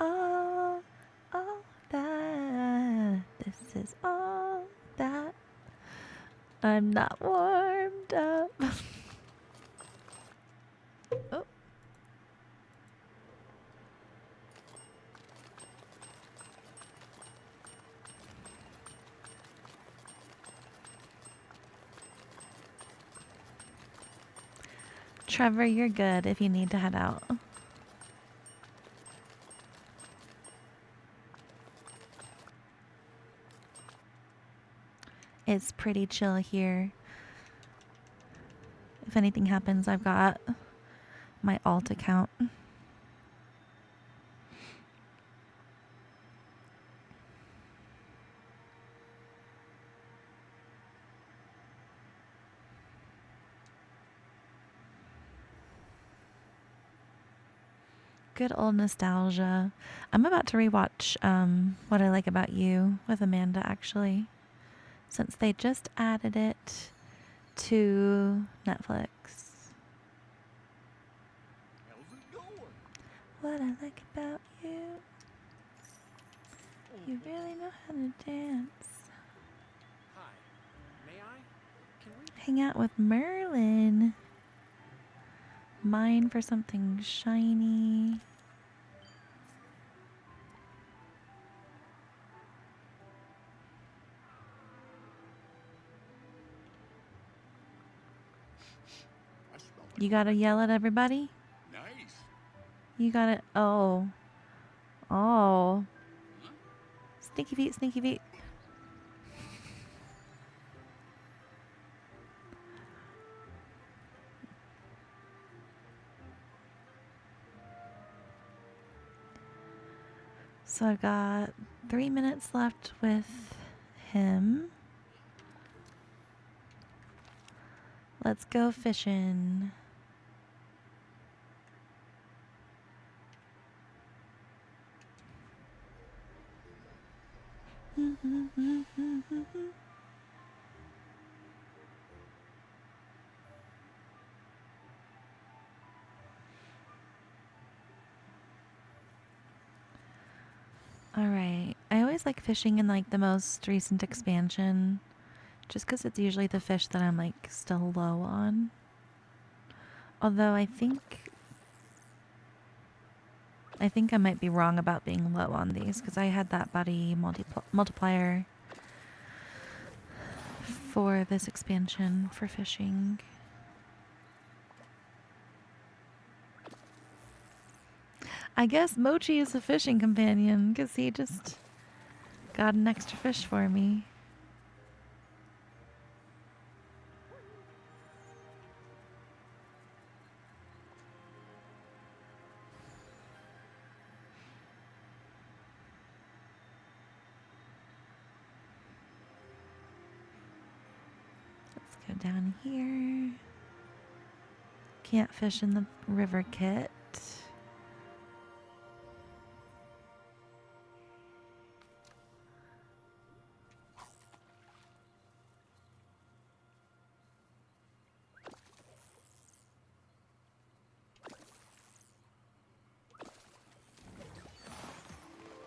Speaker 1: All that. This is all that. I'm not warmed up. Oh. Trevor, you're good if you need to head out. It's pretty chill here. If anything happens, I've got my alt account. Good old nostalgia. I'm about to rewatch What I Like About You with Amanda, actually, since they just added it to Netflix.
Speaker 5: How's it going?
Speaker 1: What I like about you, you really know how to dance.
Speaker 2: hi. May I? Can we?
Speaker 1: Hang out with Merlin. Mine for something shiny.
Speaker 5: I smell like
Speaker 1: You gotta yell at everybody?
Speaker 5: nice.
Speaker 1: You gotta. Oh. Oh.
Speaker 5: Huh?
Speaker 1: Sneaky feet, sneaky feet. So I've got 3 minutes left with him. Let's go fishing. Alright. I always like fishing in like the most recent expansion. Just because it's usually the fish that I'm like still low on. Although I think I might be wrong about being low on these because I had that buddy multiplier for this expansion for fishing. I guess Mochi is a fishing companion because he just got an extra fish for me. Let's go down here. Can't fish in the river kit.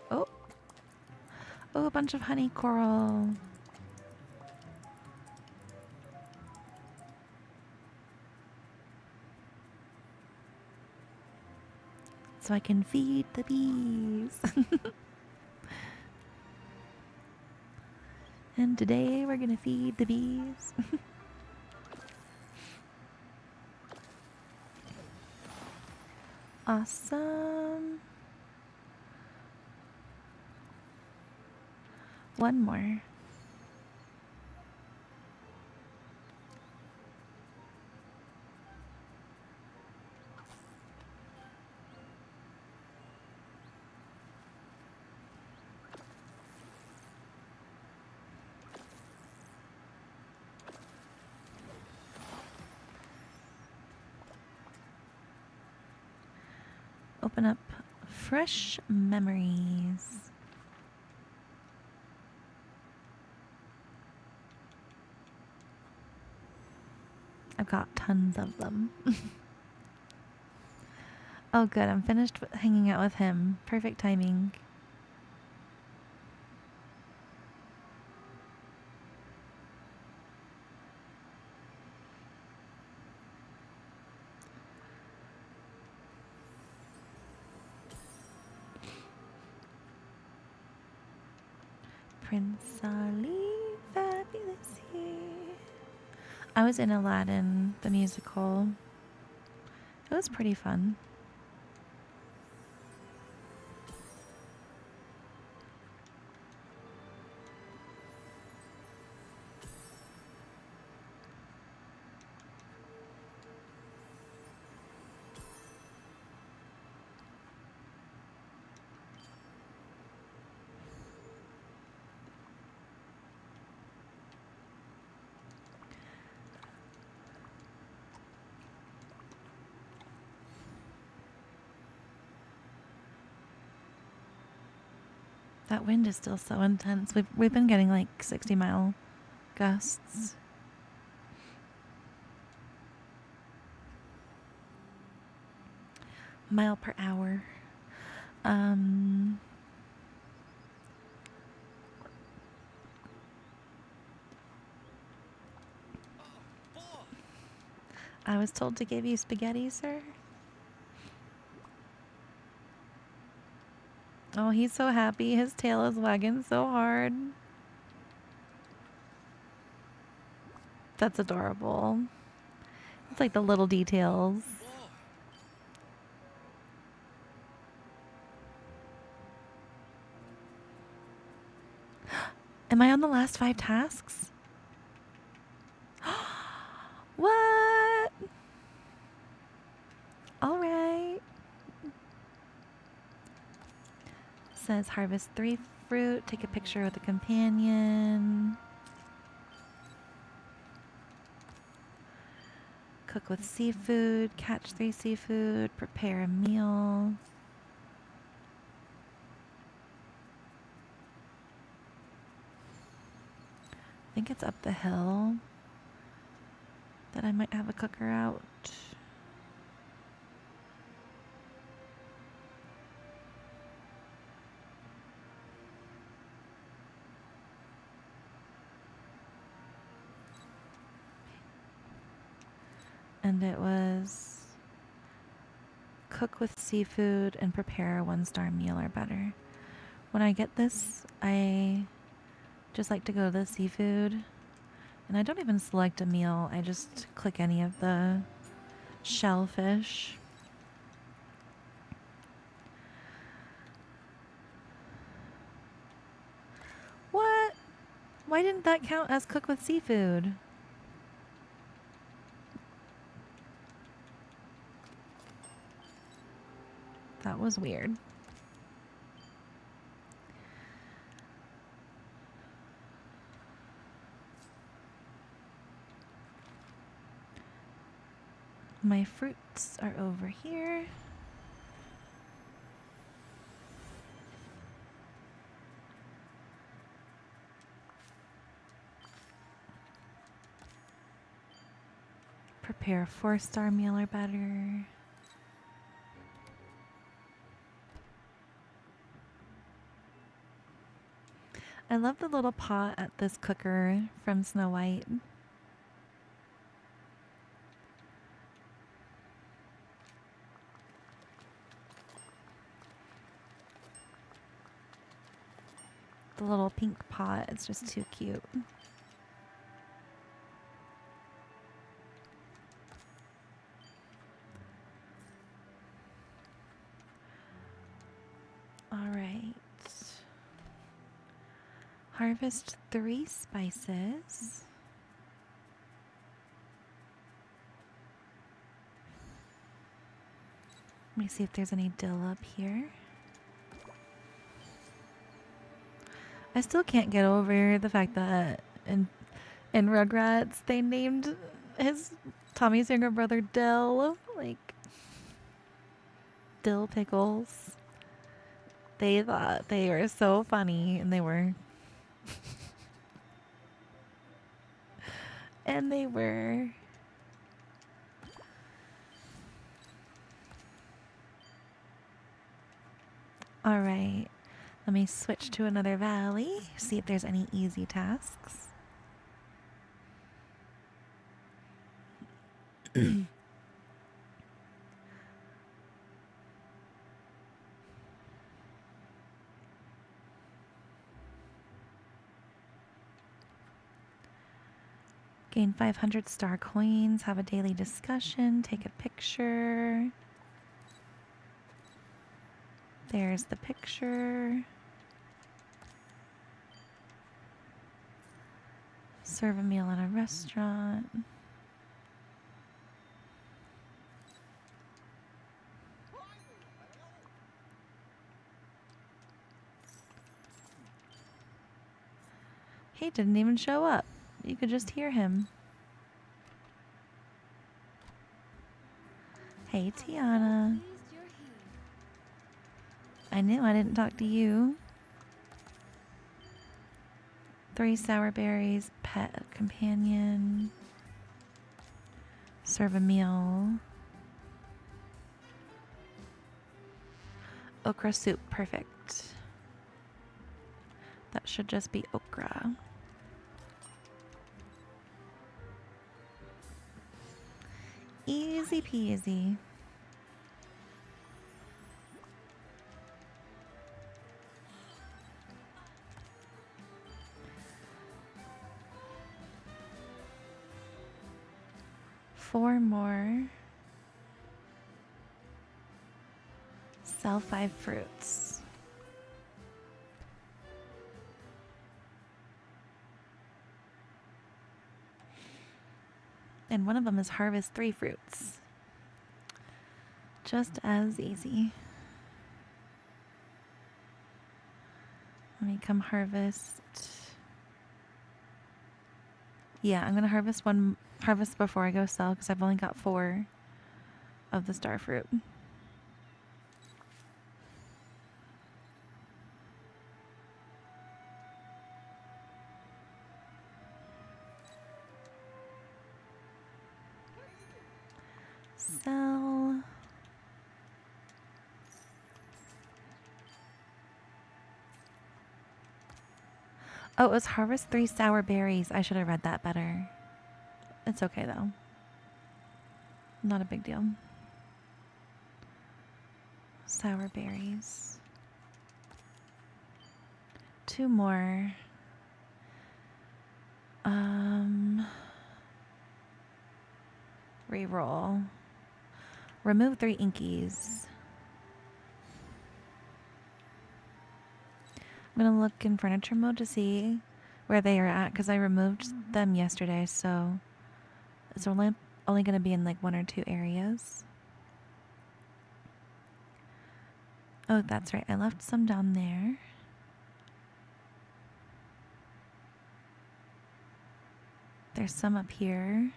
Speaker 1: Oh. Oh, a bunch of honey coral. So I can feed the bees. And today we're gonna feed the bees. Awesome. One more. Open up fresh memories. I've got tons of them. Oh, good. I'm finished hanging out with him. Perfect timing. Prince Ali, fabulous here. I was in Aladdin, the musical. It was pretty fun. That wind is still so intense. We've been getting like 60-mile gusts. Mile per hour. I was told to give you spaghetti, sir. Oh, he's so happy. His tail is wagging so hard. That's adorable. It's like the little details. Am I on the last 5 tasks? What? All right. Says harvest 3 fruit, take a picture with a companion. Cook with seafood, catch 3 seafood, prepare a meal. I think it's up the hill that I might have a cooker out. And it was cook with seafood and prepare a 1-star meal or better. When I get this, I just like to go to the seafood. And I don't even select a meal. I just click any of the shellfish. What? Why didn't that count as cook with seafood? That was weird. My fruits are over here. Prepare a 4-star meal or better. I love the little pot at this cooker from Snow White. The little pink pot, it's just too cute. All right. Harvest 3 spices. Let me see if there's any dill up here. I still can't get over the fact that in Rugrats they named Tommy's younger brother Dill, like Dill Pickles. They thought they were so funny, and they were. And they were. All right. Let me switch to another valley, see if there's any easy tasks. Gain 500 star coins, have a daily discussion, take a picture. There's the picture. Serve a meal at a restaurant. He didn't even show up. You could just hear him. Hey, Tiana. I knew I didn't talk to you. 3 sour berries, pet companion. Serve a meal. Okra soup, perfect. That should just be okra. Easy peasy. Four more. Sell 5 fruits. And one of them is harvest 3 fruits. Just as easy. Let me come harvest. Yeah, I'm gonna harvest before I go sell because I've only got 4 of the star fruit. Sell. Oh, it was harvest 3 sour berries. I should have read that better. It's okay though. Not a big deal. Sour berries. 2 more. Reroll. Remove 3 inkies. I'm gonna look in furniture mode to see where they are at because I removed them yesterday, so it's only gonna be in like 1 or 2 areas. Oh, that's right. I left some down there. There's some up here.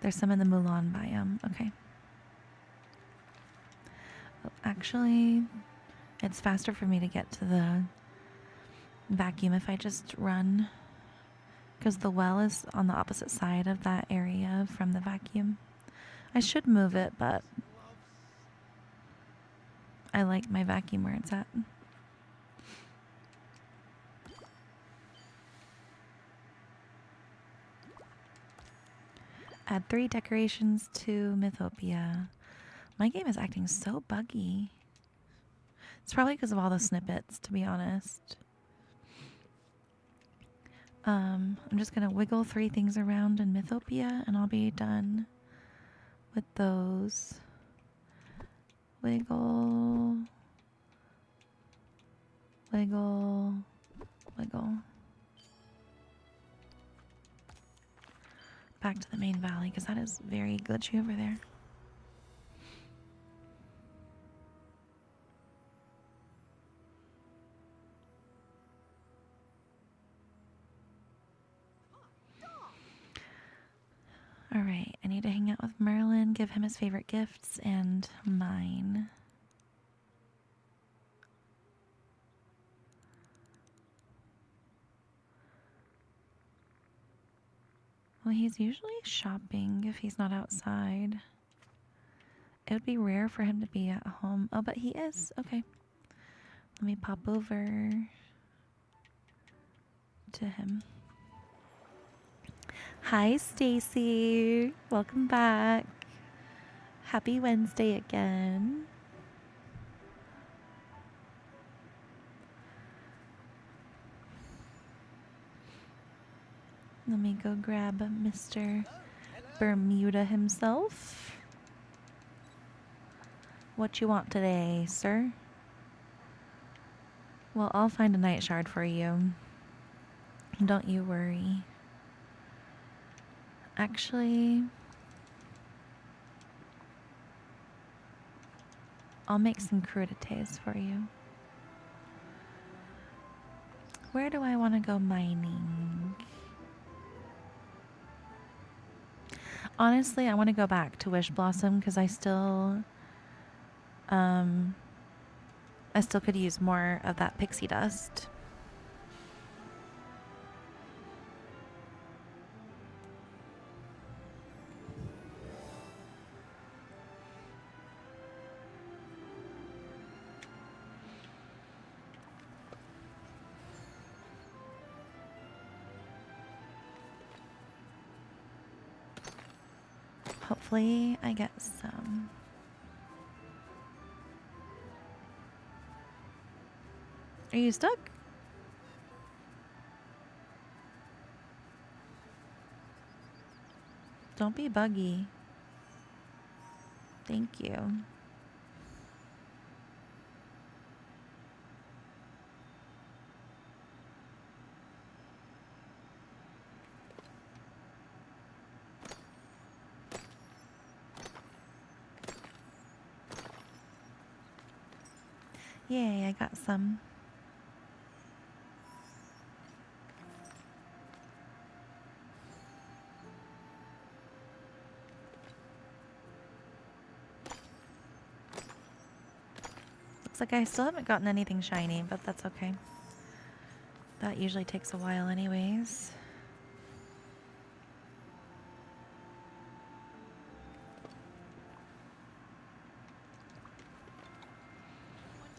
Speaker 1: There's some in the Mulan biome. Okay. Oh, actually, it's faster for me to get to the vacuum if I just run. Because the well is on the opposite side of that area from the vacuum. I should move it, but I like my vacuum where it's at. Add 3 decorations to Mythopia. My game is acting so buggy. It's probably because of all the snippets, to be honest. I'm just going to wiggle 3 things around in Mythopia and I'll be done with those. Wiggle. Wiggle. Wiggle. Back to the main valley because that is very glitchy over there. Alright, I need to hang out with Merlin, give him his favorite gifts, and mine. Well, he's usually shopping if he's not outside. It would be rare for him to be at home. Oh, but he is. Okay. Let me pop over to him. Hi, Stacy. Welcome back. Happy Wednesday again. Let me go grab Mr. Bermuda himself. What you want today, sir? Well, I'll find a night shard for you. Don't you worry. Actually, I'll make some crudités for you. Where do I want to go mining? Honestly, I want to go back to Wish Blossom because I still could use more of that pixie dust. Hopefully I get some. Are you stuck? Don't be buggy. Thank you. Yay, I got some. Looks like I still haven't gotten anything shiny, but that's okay. That usually takes a while anyways.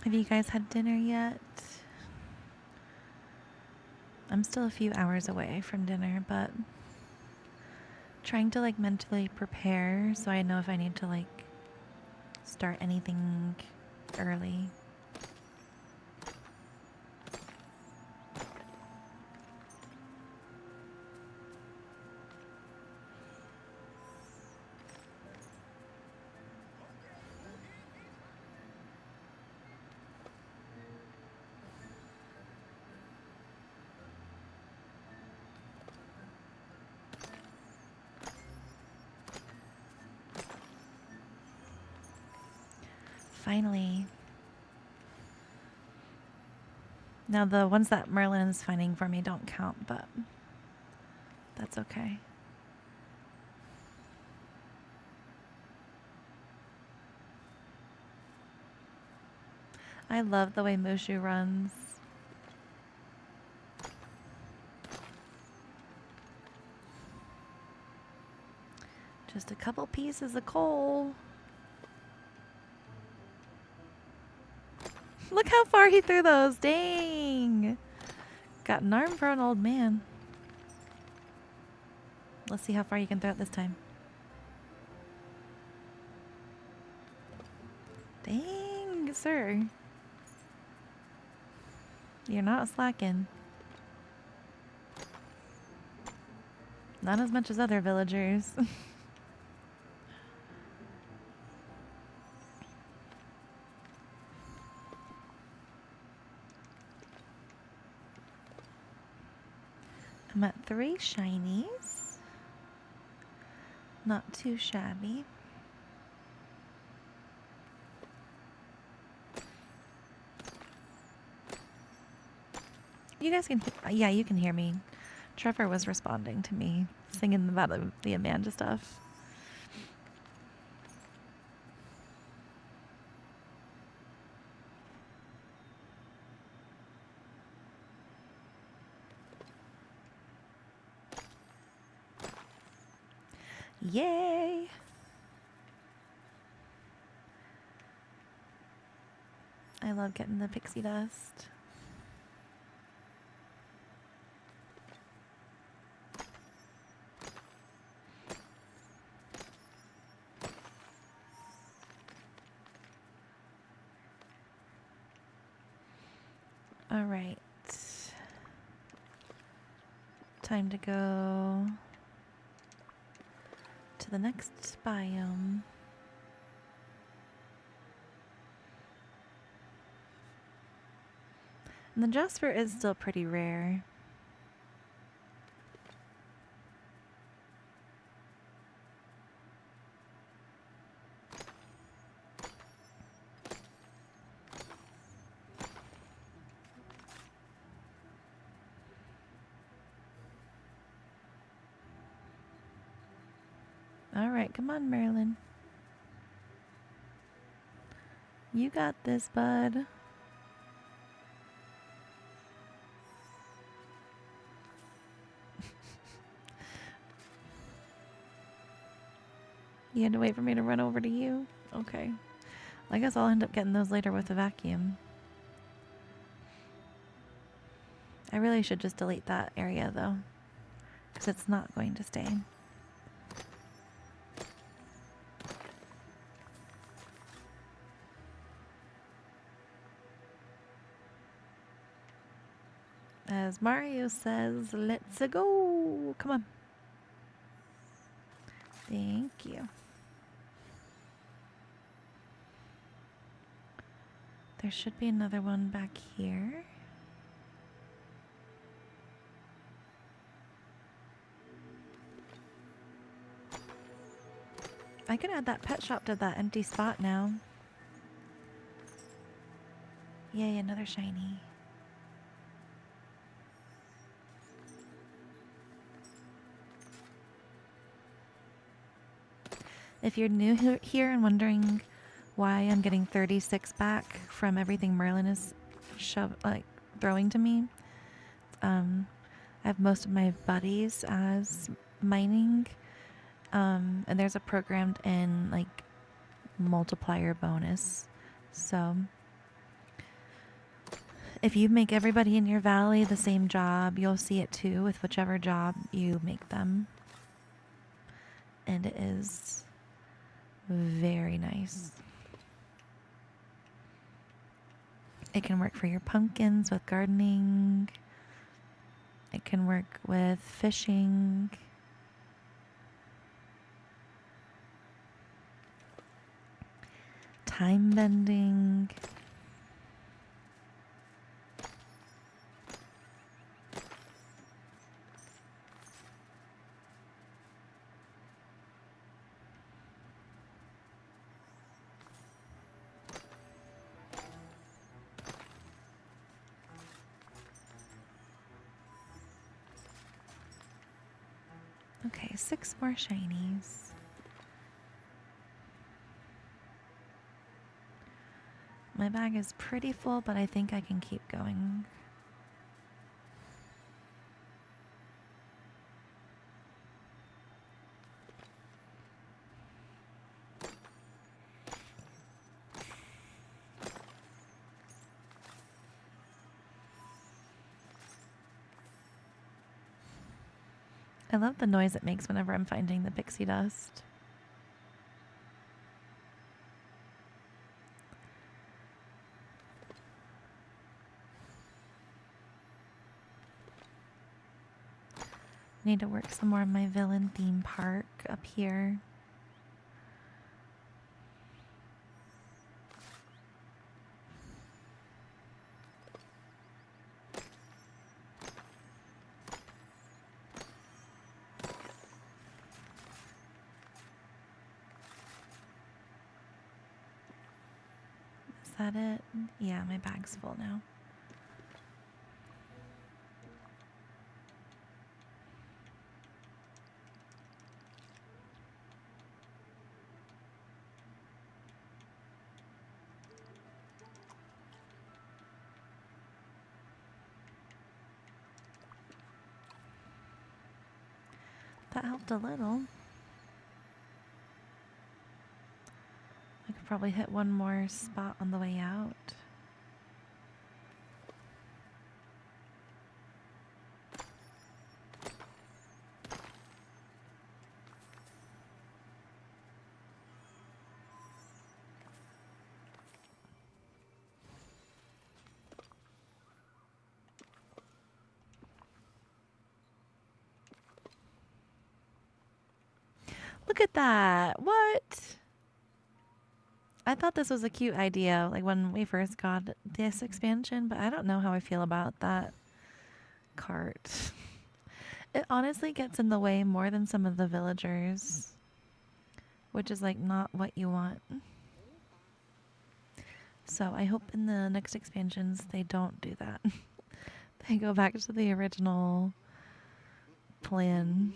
Speaker 1: Have you guys had dinner yet? I'm still a few hours away from dinner, but Trying to like mentally prepare so I know if I need to like start anything early. Finally. Now the ones that Merlin is finding for me don't count, but that's okay. I love the way Mushu runs. Just a couple pieces of coal. Look how far he threw those. Dang. Got an arm for an old man. Let's see how far you can throw it this time. Dang, sir. You're not slacking. Not as much as other villagers. I'm at 3 shinies. Not too shabby. You guys can, yeah, you can hear me. Trevor was responding to me, singing about the Amanda stuff. Yay! I love getting the pixie dust. All right. Time to go to the next biome. And the Jasper is still pretty rare. All right, come on, Marilyn. You got this, bud. You had to wait for me to run over to you? Okay. I guess I'll end up getting those later with the vacuum. I really should just delete that area, though. Because it's not going to stay. As Mario says, let's go. Come on. Thank you. There should be another one back here. I could add that pet shop to that empty spot now. Yay, another shiny. If you're new here and wondering why I'm getting 36 back from everything Merlin is throwing to me, I have most of my buddies as mining, and there's a programmed in like multiplier bonus. So if you make everybody in your valley the same job, you'll see it too with whichever job you make them. and it is very nice. It can work for your pumpkins with gardening. It can work with fishing. Time bending. Okay, 6 more shinies. My bag is pretty full, but I think I can keep going. I love the noise it makes whenever I'm finding the pixie dust. Need to work some more on my villain theme park up here. Is that it? Yeah, my bag's full now. That helped a little. I could probably hit one more spot on the way out. Look at that. What? I thought this was a cute idea, like when we first got this expansion, but I don't know how I feel about that cart. It honestly gets in the way more than some of the villagers, which is like not what you want. So I hope in the next expansions they don't do that. They go back to the original plan.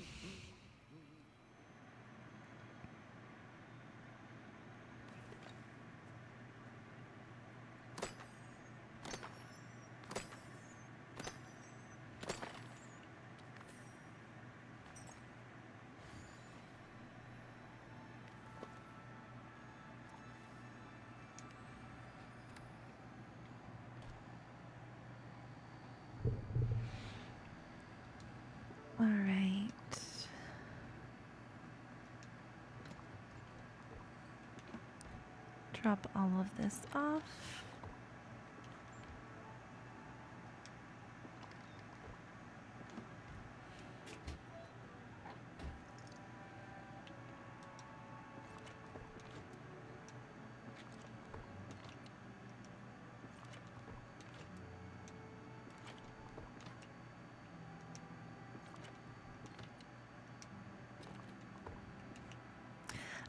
Speaker 1: All right. Drop all of this off.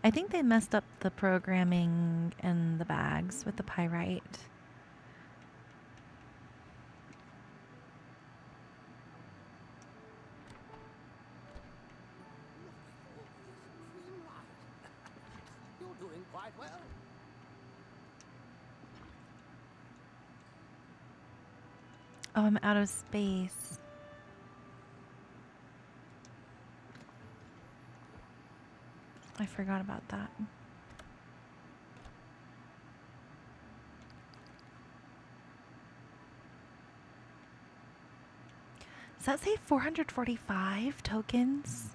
Speaker 1: I think they messed up the programming in the bags with the pyrite.
Speaker 5: Dreamlight. You're doing quite well.
Speaker 1: Oh, I'm out of space. I forgot about that. Does that say 445 tokens?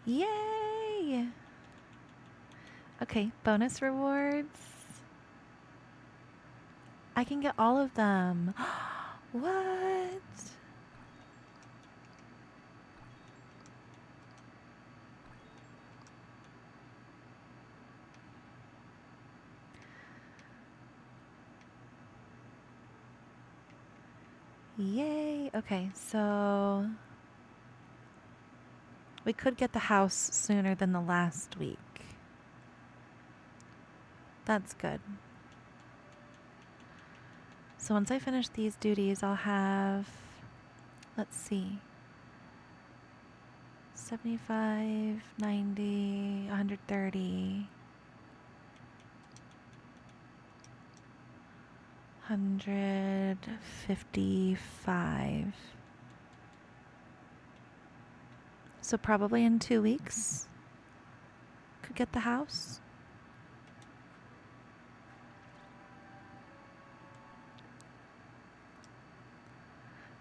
Speaker 1: Yay! Okay, bonus rewards. I can get all of them. What? Yay. Okay, so we could get the house sooner than the last week. That's good. So once I finish these duties, I'll have, let's see, 75, 90, 130, 155. So probably in 2 weeks, could get the house.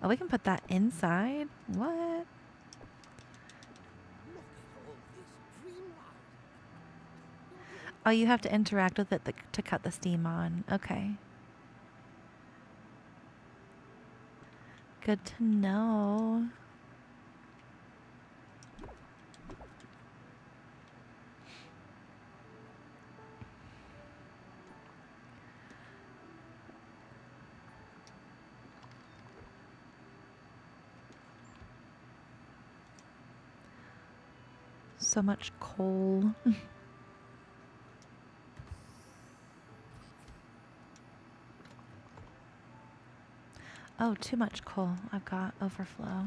Speaker 1: Oh, we can put that inside? What?
Speaker 5: Look at all this Dreamlight.
Speaker 1: Oh, you have to interact with it to cut the steam on. Okay. Good to know. So much coal. Oh, too much coal. I've got overflow.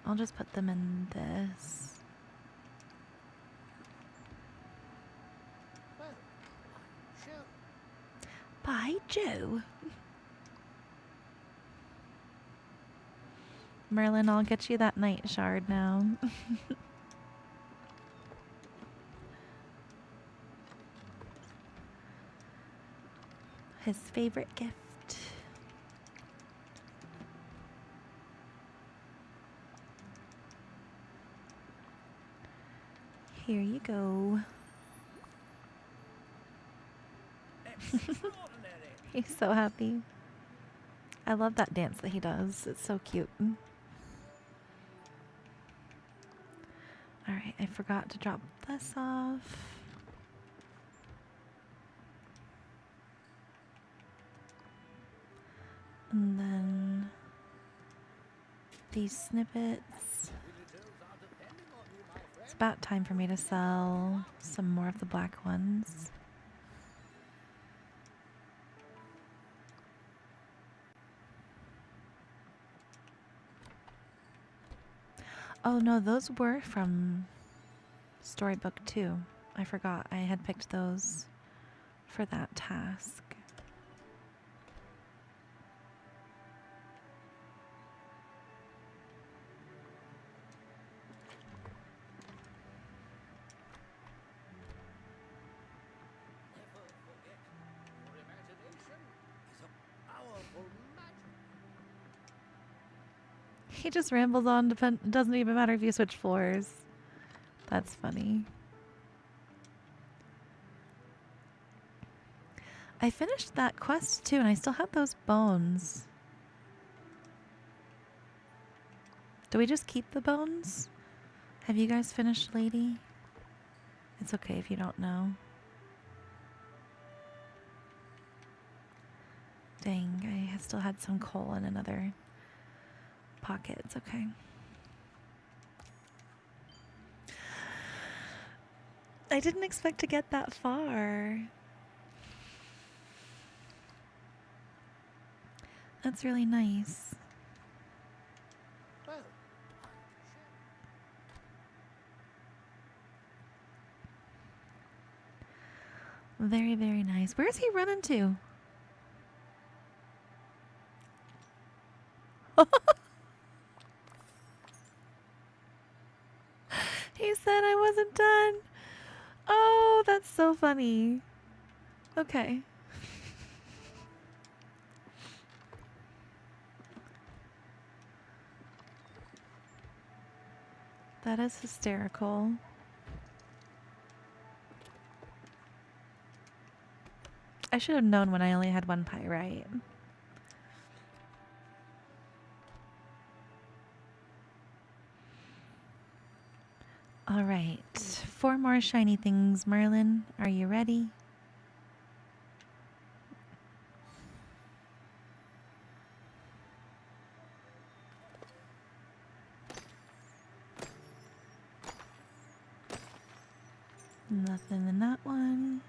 Speaker 1: I'll just put them in this.
Speaker 5: Well, sure.
Speaker 1: By Joe. Merlin, I'll get you that night shard now. His favorite gift. Here you go. He's so happy. I love that dance that he does. It's so cute. Alright, I forgot to drop this off. And then these snippets. It's about time for me to sell some more of the black ones. Oh no, those were from Storybook 2. I forgot. I had picked those for that task.
Speaker 5: Never forget, your imagination is a powerful magic.
Speaker 1: He just rambles on. Doesn't even matter if you switch floors. That's funny. I finished that quest too, and I still have those bones. Do we just keep the bones? Have you guys finished Lady? It's okay if you don't know. Dang, I still had some coal in another pocket. It's okay. I didn't expect to get that far. That's really nice.
Speaker 5: Well,
Speaker 1: Very, very nice. Where's he running to? He said I wasn't done. Oh, that's so funny. Okay. That is hysterical. I should have known when I only had one pyrite. All right, 4 more shiny things, Merlin. Are you ready? Nothing in that one.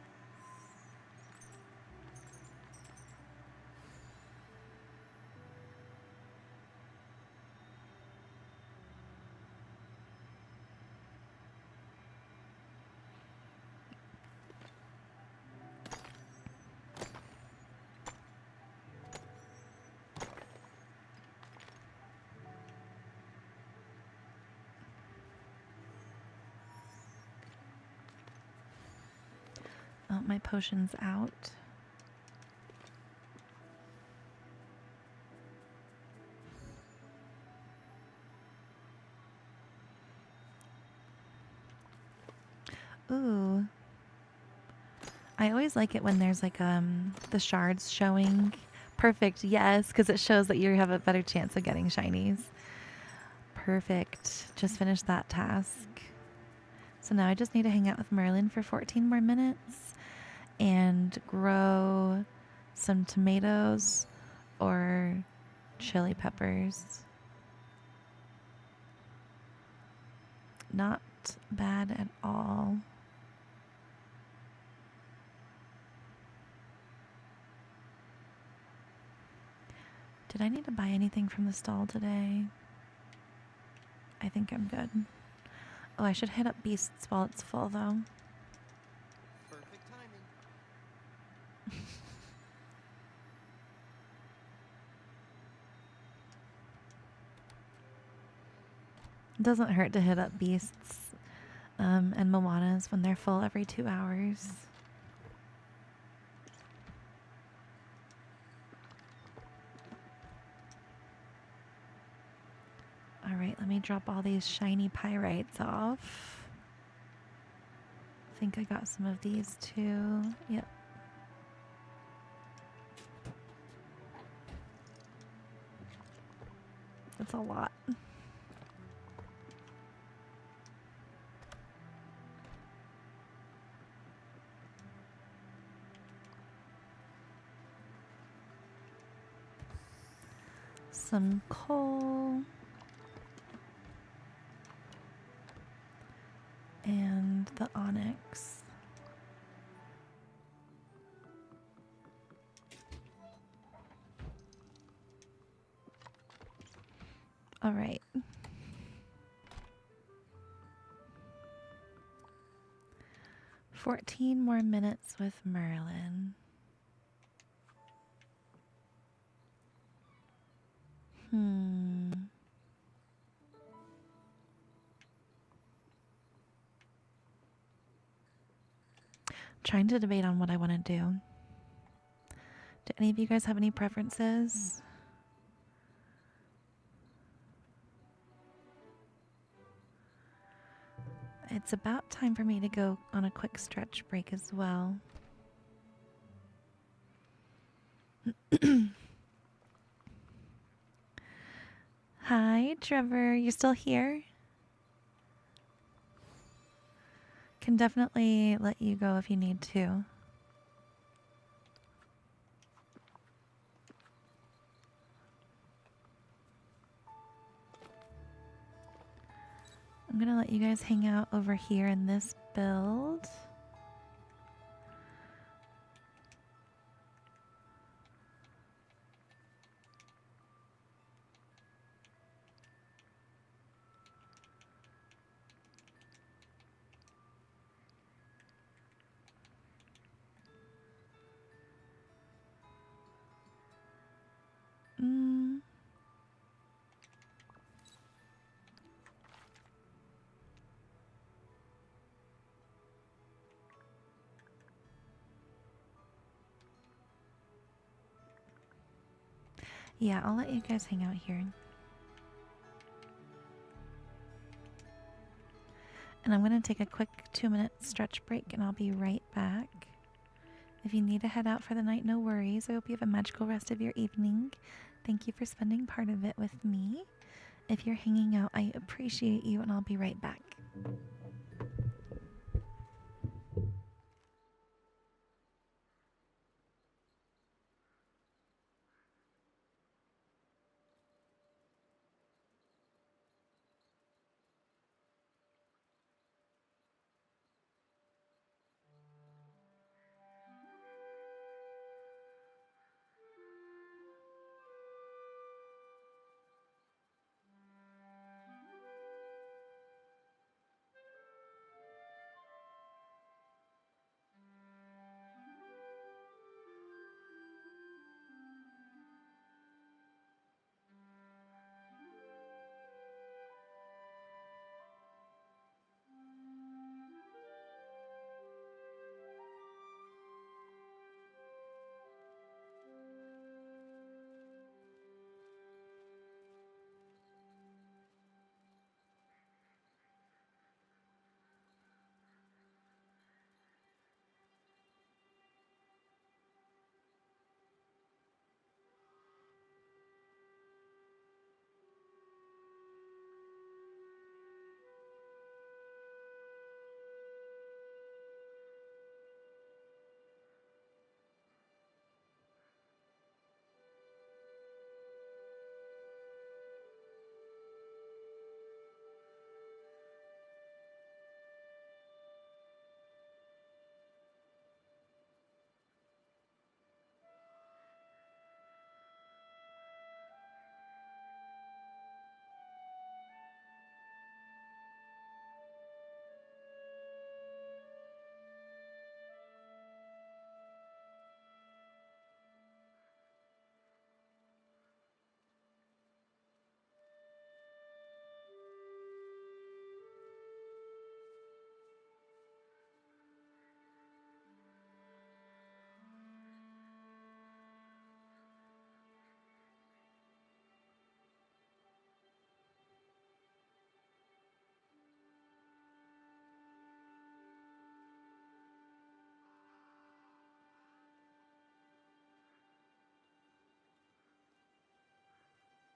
Speaker 1: Oh, my potion's out. Ooh. I always like it when there's like the shards showing. Perfect, yes, because it shows that you have a better chance of getting shinies. Perfect. Just finished that task. So now I just need to hang out with Merlin for 14 more minutes and grow some tomatoes or chili peppers. Not bad at all. Did I need to buy anything from the stall today? I think I'm good. Oh, I should hit up Beasts while it's full, though.
Speaker 2: Perfect timing.
Speaker 1: It doesn't hurt to hit up Beasts and Moanas when they're full every 2 hours. Alright, let me drop all these shiny pyrites off. I think I got some of these too. Yep. That's a lot. Some coal. And the onyx. All right. "14 more minutes with Merlin." Trying to debate on what I want to do. Do any of you guys have any preferences? It's about time for me to go on a quick stretch break as well. Hi, Trevor. You still here? Can definitely let you go if you need to. I'm gonna let you guys hang out over here in this build. Yeah, I'll let you guys hang out here. And I'm going to take a quick 2-minute stretch break and I'll be right back. If you need to head out for the night, no worries. I hope you have a magical rest of your evening. Thank you for spending part of it with me. If you're hanging out, I appreciate you and I'll be right back.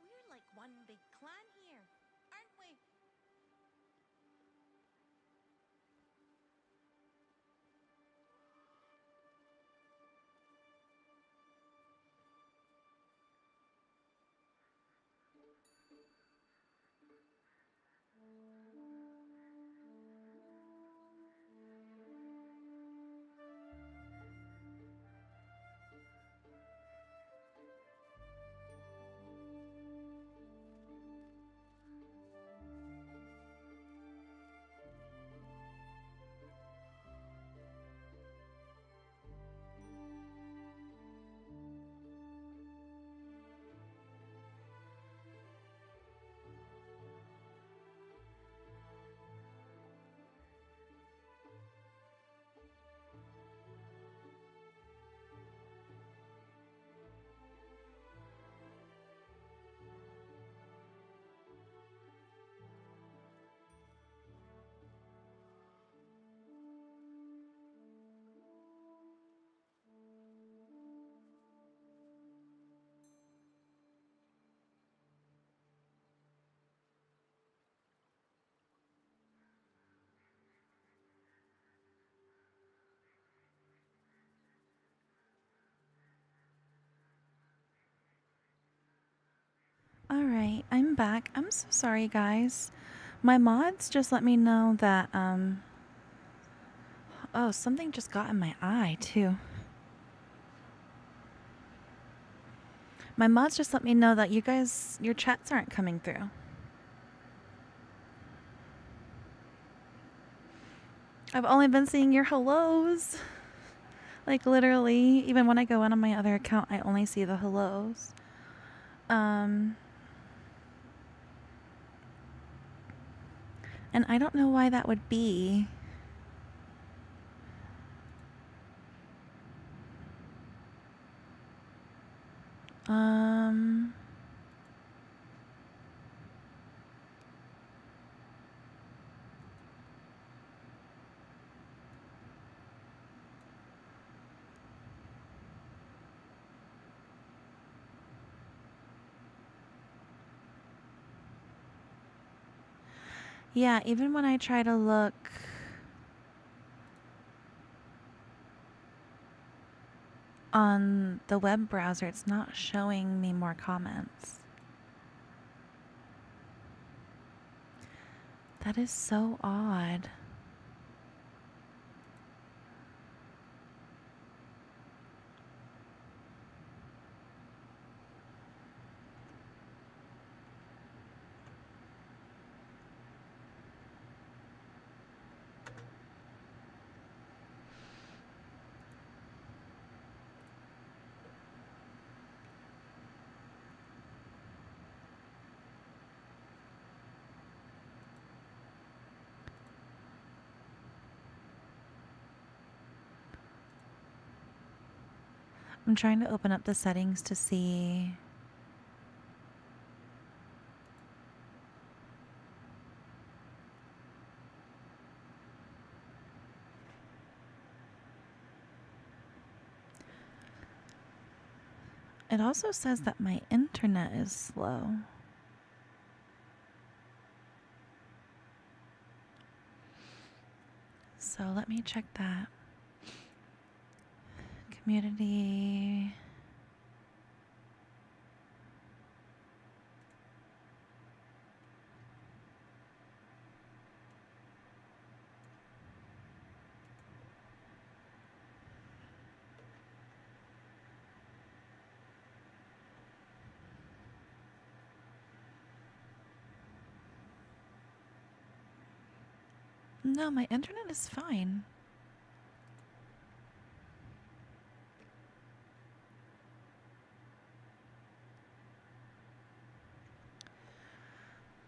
Speaker 4: We're like one big clan here, aren't we?
Speaker 1: Alright, I'm back. I'm so sorry, guys. My mods just let me know that, oh, something just got in my eye, too. My mods just let me know that you guys, your chats aren't coming through. I've only been seeing your hellos. Like, literally, even when I go in on my other account, I only see the hellos. And I don't know why that would be. Yeah, even when I try to look on the web browser, it's not showing me more comments. That is so odd. I'm trying to open up the settings to see. It also says that my internet is slow. So let me check that. Community. No, my internet is fine.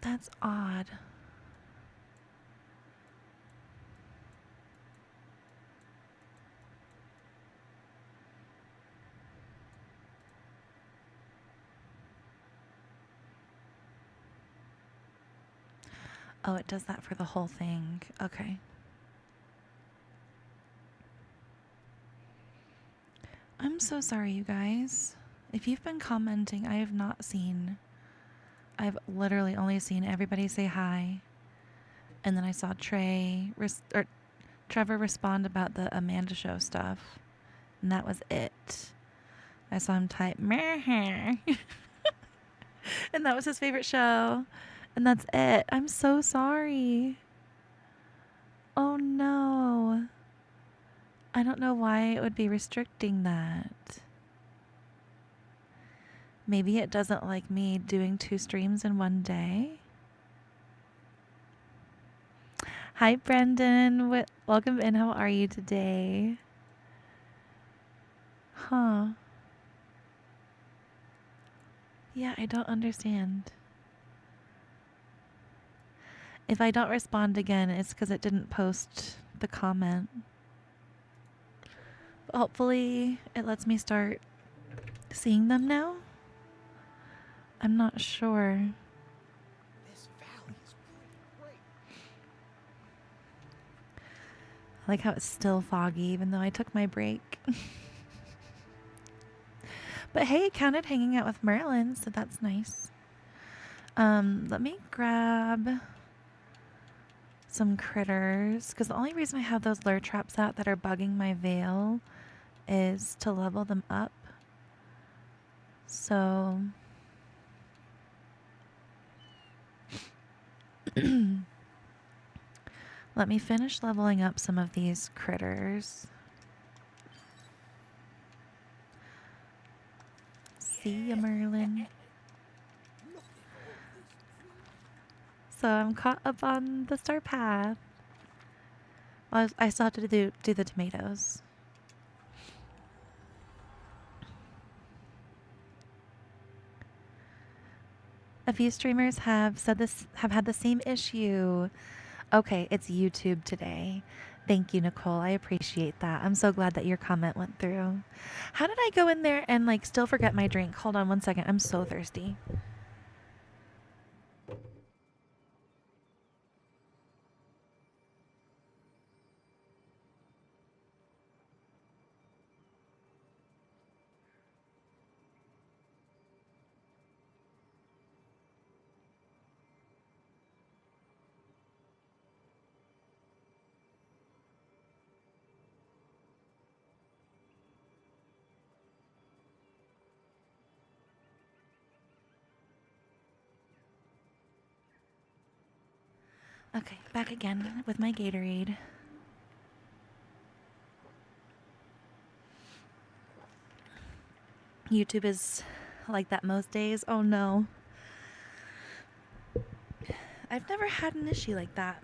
Speaker 1: That's odd. Oh, it does that for the whole thing. Okay. I'm so sorry, you guys. If you've been commenting, I have not seen. I've literally only seen everybody say hi. And then I saw Trevor respond about the Amanda Show stuff. And that was it. I saw him type, meh. And that was his favorite show. And that's it. I'm so sorry. Oh no. I don't know why it would be restricting that. Maybe it doesn't like me doing 2 streams in one day. Hi, Brendan. Welcome in. How are you today? Huh. Yeah, I don't understand. If I don't respond again, it's because it didn't post the comment. But hopefully, it lets me start seeing them now. I'm not sure.
Speaker 2: This valley is pretty great.
Speaker 1: I like how it's still foggy, even though I took my break. But hey, it counted hanging out with Merlin, so that's nice. Let me grab some critters, because the only reason I have those lure traps out that are bugging my veil is to level them up. So let me finish leveling up some of these critters. See ya, Merlin.
Speaker 5: Look at all this food.
Speaker 1: So I'm caught up on the star path. Well, I still have to do the tomatoes. A few streamers have had the same issue. Okay, it's YouTube today. Thank you, Nicole. I appreciate that. I'm so glad that your comment went through. How did I go in there and like still forget my drink? Hold on one second. I'm so thirsty. Okay, back again with my Gatorade. YouTube is like that most days. Oh no. I've never had an issue like that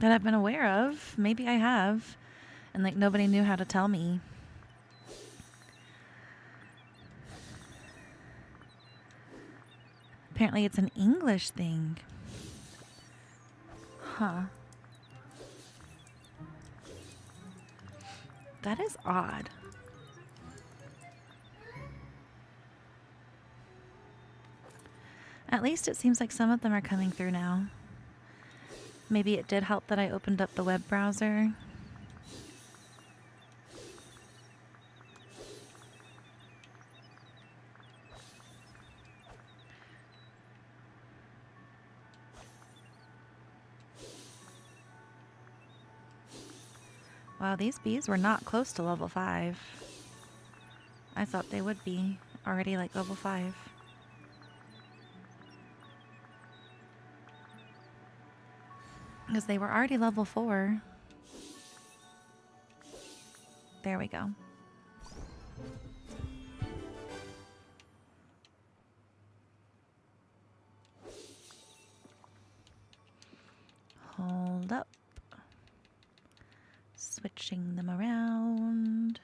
Speaker 1: I've been aware of. Maybe I have. And like nobody knew how to tell me. Apparently it's an English thing. Huh. That is odd. At least it seems like some of them are coming through now. Maybe it did help that I opened up the web browser. Wow, these bees were not close to level 5. I thought they would be already like level 5. Because they were already level 4. There we go. Hold up. Switching them around.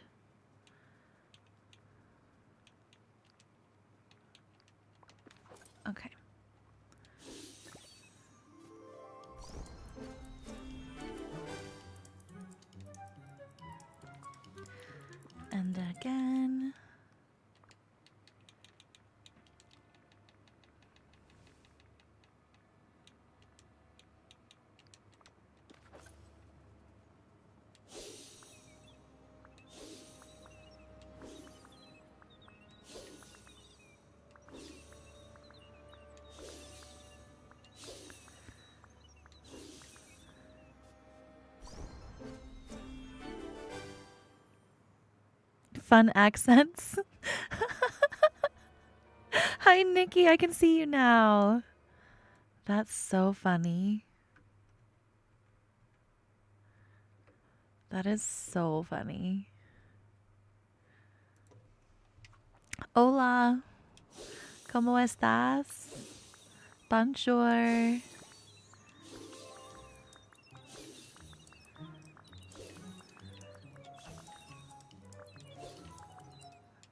Speaker 1: Okay. And again. Fun accents. Hi, Nikki. I can see you now. That's so funny. That is so funny. Hola. ¿Cómo estás? Bonjour.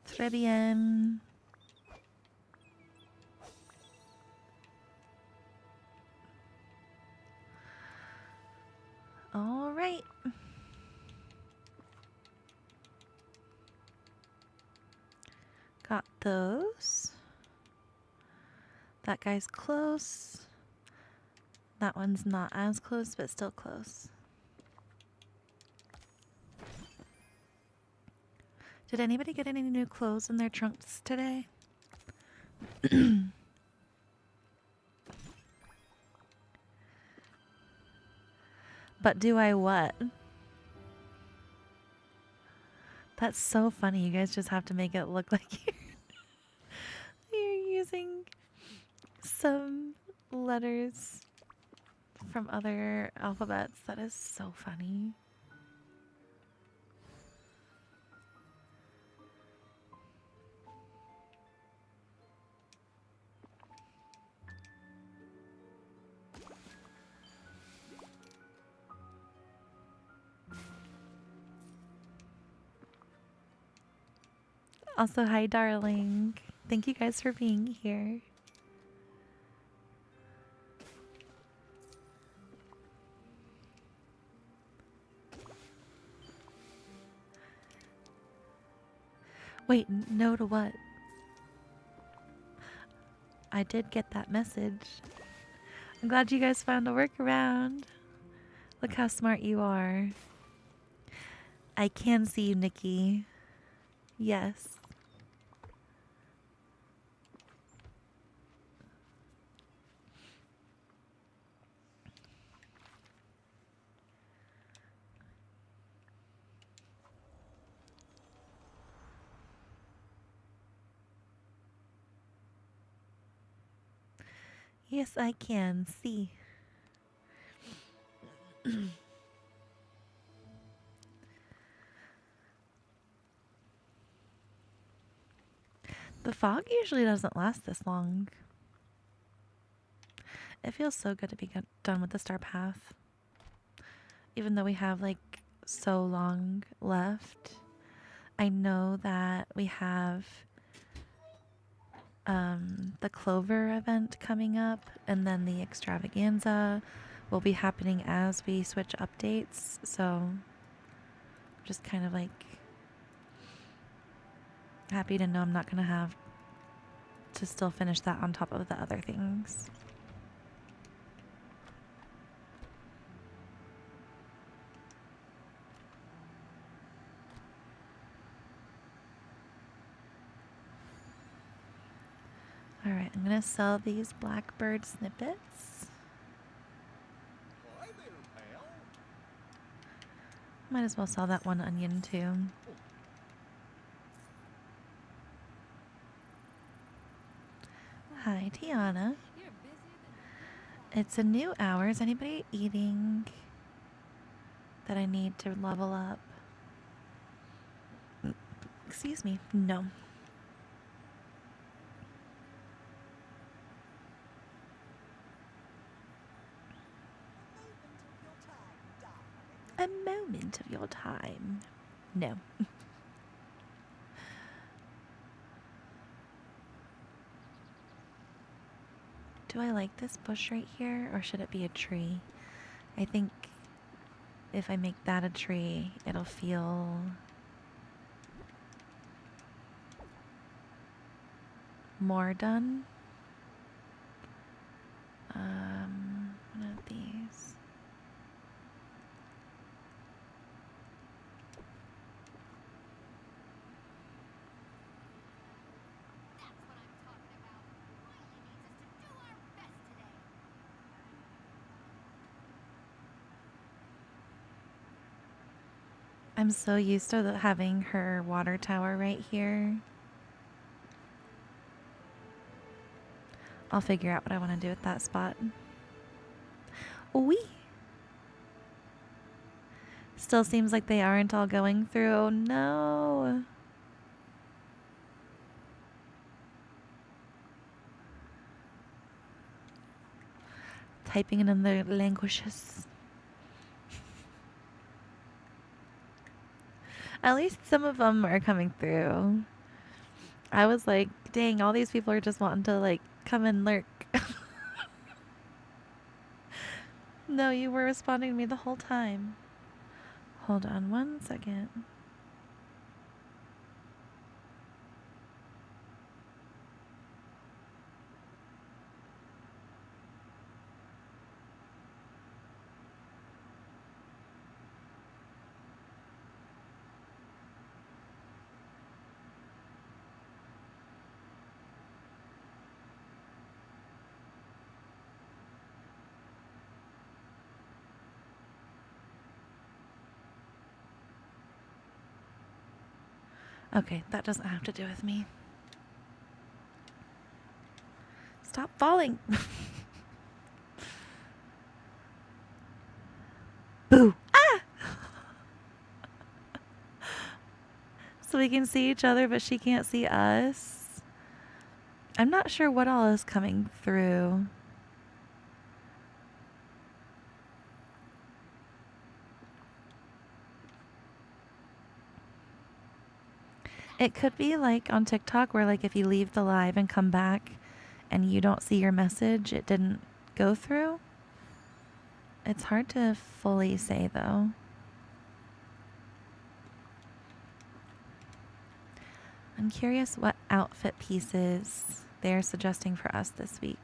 Speaker 1: Très bien. All right. Got those. That guy's close. That one's not as close, but still close. Did anybody get any new clothes in their trunks today? But do I what? That's so funny. You guys just have to make it look like you're using some letters from other alphabets. That is so funny. Also, hi, darling. Thank you guys for being here. Wait, no to what? I did get that message. I'm glad you guys found a workaround. Look how smart you are. I can see you, Nikki. Yes. Yes, I can see. The fog usually doesn't last this long. It feels so good to be done with the star path. Even though we have like so long left, I know that we have the Clover event coming up, and then the extravaganza will be happening as we switch updates. So just kind of like happy to know I'm not going to have to still finish that on top of the other things. Alright, I'm going to sell these blackbird snippets.
Speaker 5: Hi there, pal.
Speaker 1: Might as well sell that one onion too. Hi, Tiana. It's a new hour. Is anybody eating that I need to level up? Excuse me. No. A moment of your time. No. Do I like this bush right here, or should it be a tree? I think if I make that a tree, it'll feel more done. One of these. I'm so used to having her water tower right here. I'll figure out what I want to do with that spot. Wee! Still seems like they aren't all going through. Oh no! Typing in other languages. At least some of them are coming through. I was like, dang, all these people are just wanting to like come and lurk. No, you were responding to me the whole time. Hold on one second. Okay, that doesn't have to do with me. Stop falling. Boo. Ah! So we can see each other, but she can't see us. I'm not sure what all is coming through. It could be like on TikTok where like if you leave the live and come back and you don't see your message, it didn't go through. It's hard to fully say though. I'm curious what outfit pieces they're suggesting for us this week.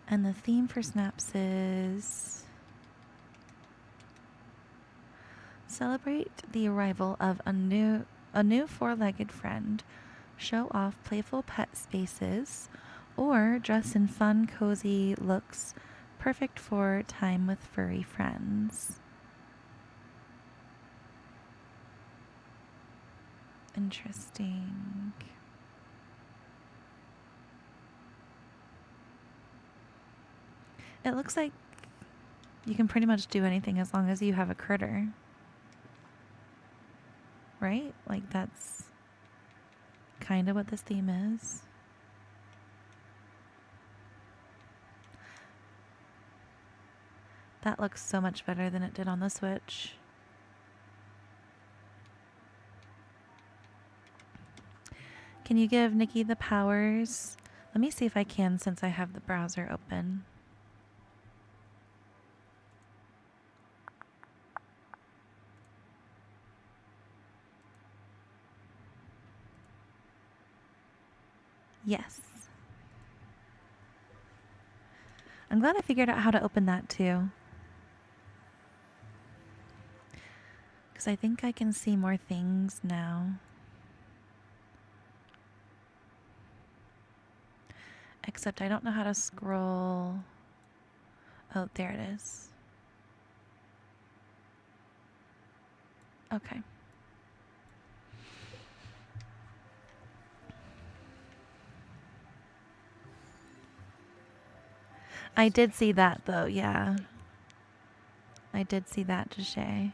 Speaker 1: And the theme for Snaps is celebrate the arrival of a new four-legged friend, show off playful pet spaces, or dress in fun, cozy looks perfect for time with furry friends. Interesting. It looks like you can pretty much do anything as long as you have a critter. Right? Like, that's kind of what this theme is. That looks so much better than it did on the Switch. Can you give Nikki the powers? Let me see if I can since I have the browser open. Yes. I'm glad I figured out how to open that too. Because I think I can see more things now. Except I don't know how to scroll. Oh, there it is. Okay. I did see that though, yeah. I did see that, Jashay.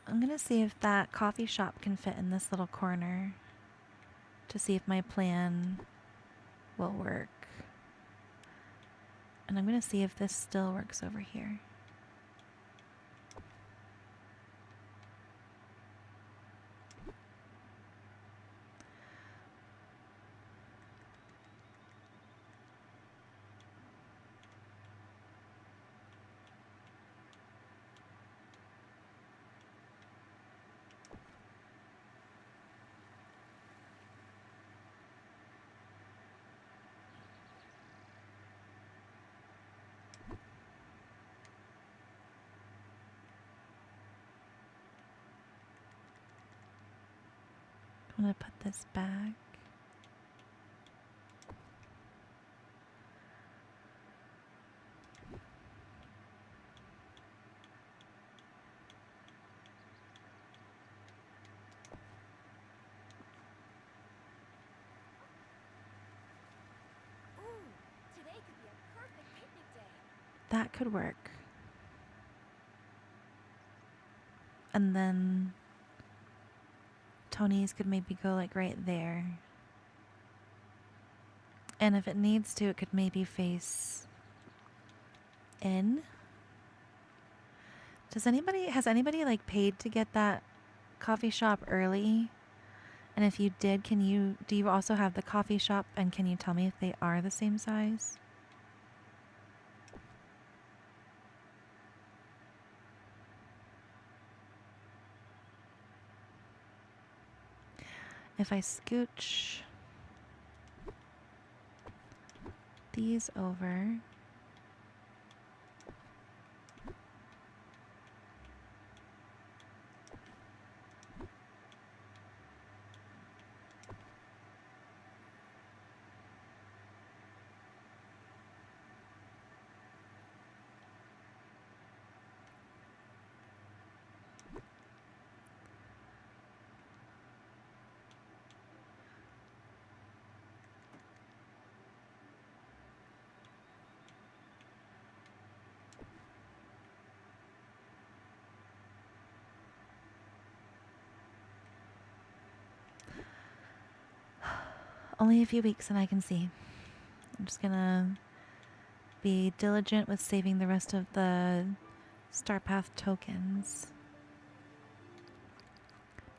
Speaker 1: I'm gonna see if that coffee shop can fit in this little corner to see if my plan will work. And I'm gonna see if this still works over here. I'm gonna put this back.
Speaker 4: Ooh, today could be a perfect picnic day.
Speaker 1: That could work. And then Tony's could maybe go like right there. And if it needs to, it could maybe face in. Has anybody like paid to get that coffee shop early? And if you did, do you also have the coffee shop, and can you tell me if they are the same size? If I scooch these over, only a few weeks and I can see. I'm just gonna be diligent with saving the rest of the Star Path tokens.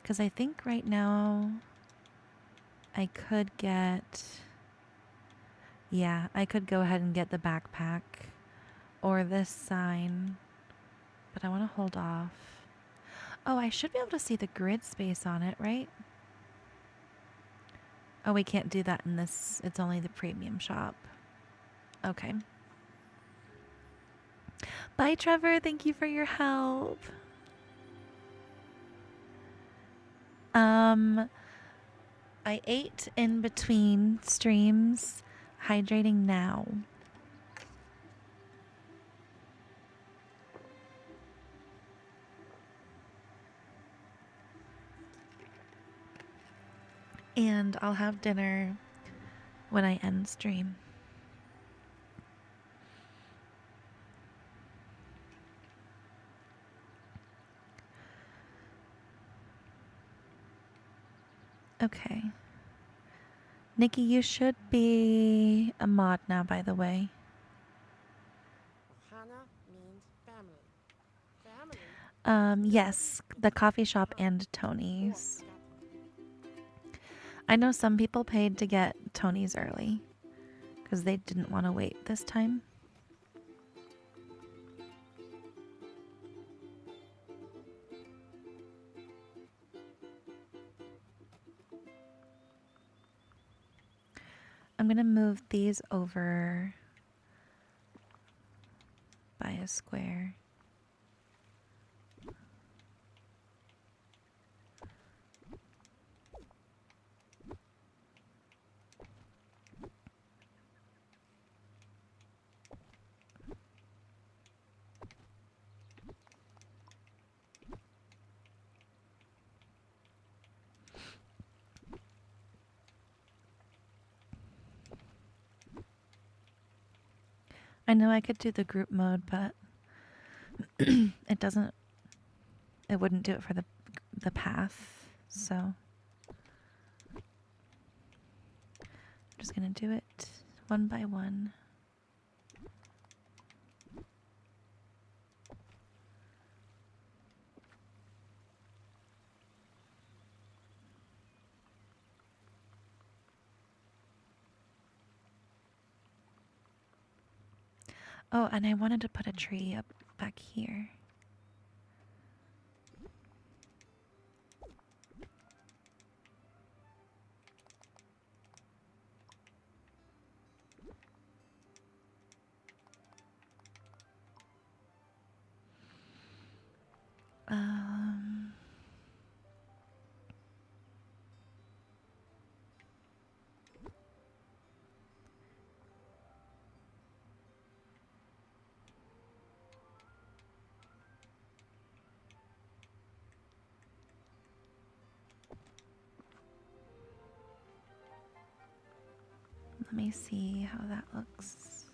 Speaker 1: Because I think right now I could get... Yeah, I could go ahead and get the backpack or this sign. But I want to hold off. Oh, I should be able to see the grid space on it, right? Oh, we can't do that in this. It's only the premium shop. Okay. Bye, Trevor. Thank you for your help. I ate in between streams, hydrating now. And I'll have dinner when I end stream. Okay. Nikki, you should be a mod now, by the way.
Speaker 6: Ohana means family. Family.
Speaker 1: Yes, the coffee shop and Tony's. I know some people paid to get Tony's early because they didn't want to wait this time. I'm going to move these over by a square. I know I could do the group mode, but it doesn't, it wouldn't do it for the path, so I'm just gonna do it one by one. Oh, and I wanted to put a tree up back here. Um, let me see how that looks.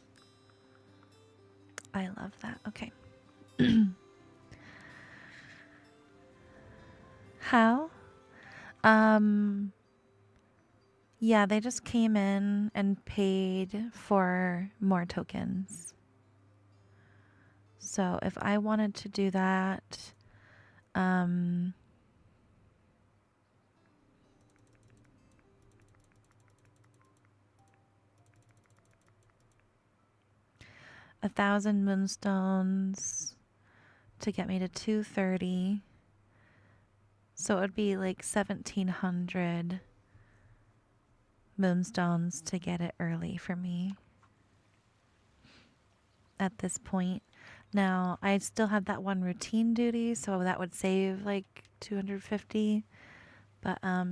Speaker 1: I love that. Okay. How? Yeah, they just came in and paid for more tokens. So if I wanted to do that, 1,000 moonstones to get me to 230. So it would be like 1,700 moonstones to get it early for me at this point. Now, I still have that one routine duty, so that would save like 250. But I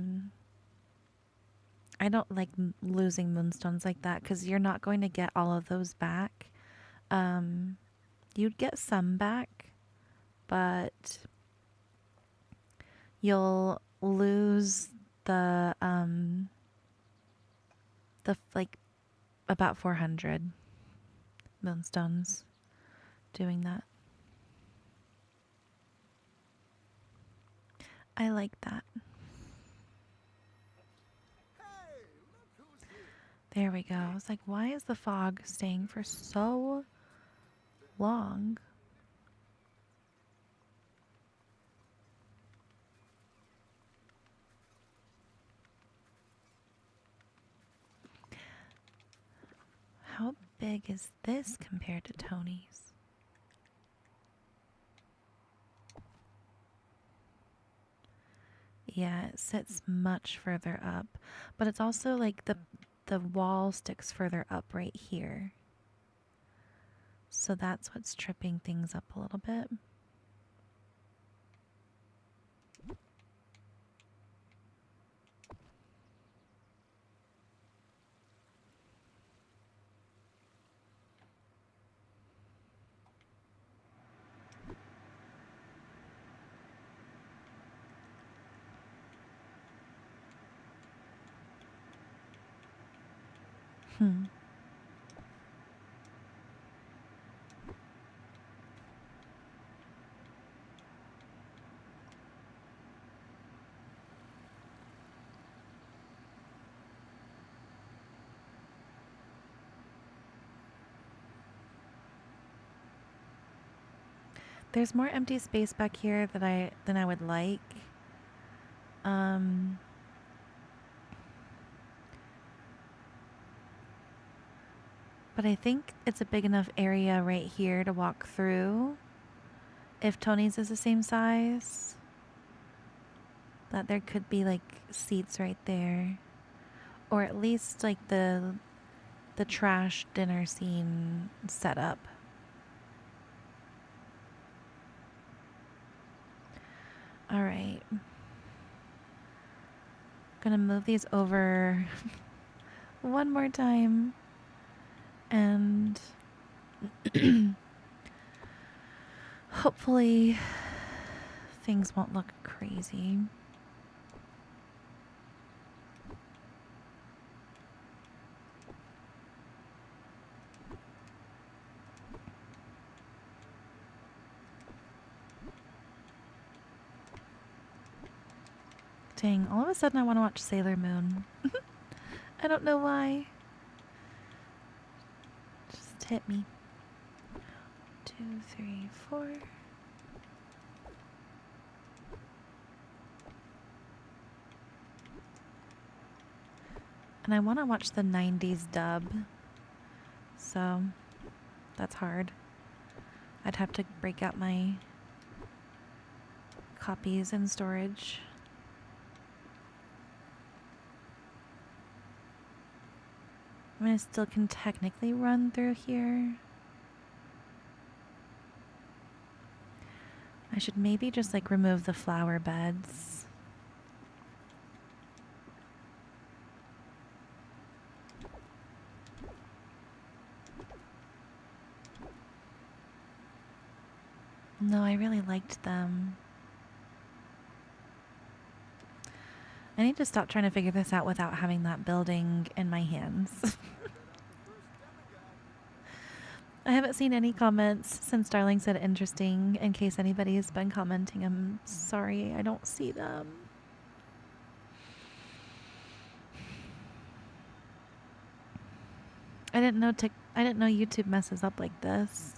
Speaker 1: don't like losing moonstones like that because you're not going to get all of those back. You'd get some back, but you'll lose the like about 400 moonstones doing that. I like that.
Speaker 5: Hey, look who's here.
Speaker 1: There we go. I was like, why is the fog staying for so long? How big is this compared to Tony's? Yeah, it sits much further up, but it's also like the wall sticks further up right here. So that's what's tripping things up a little bit. Hmm. There's more empty space back here than I would like. Um, but I think it's a big enough area right here to walk through. If Tony's is the same size, that there could be like seats right there, or at least like the trash dinner scene setup. All right. Gonna move these over one more time and hopefully things won't look crazy. Dang, all of a sudden I want to watch Sailor Moon. I don't know why. Just hit me. 2, 3, 4. And I want to watch the 90s dub. So that's hard. I'd have to break out my copies in storage. I mean, I still can technically run through here. I should maybe just like remove the flower beds. No, I really liked them. I need to stop trying to figure this out without having that building in my hands. I haven't seen any comments since Darling said interesting. In case anybody has been commenting, I'm sorry, I don't see them. I didn't know YouTube messes up like this.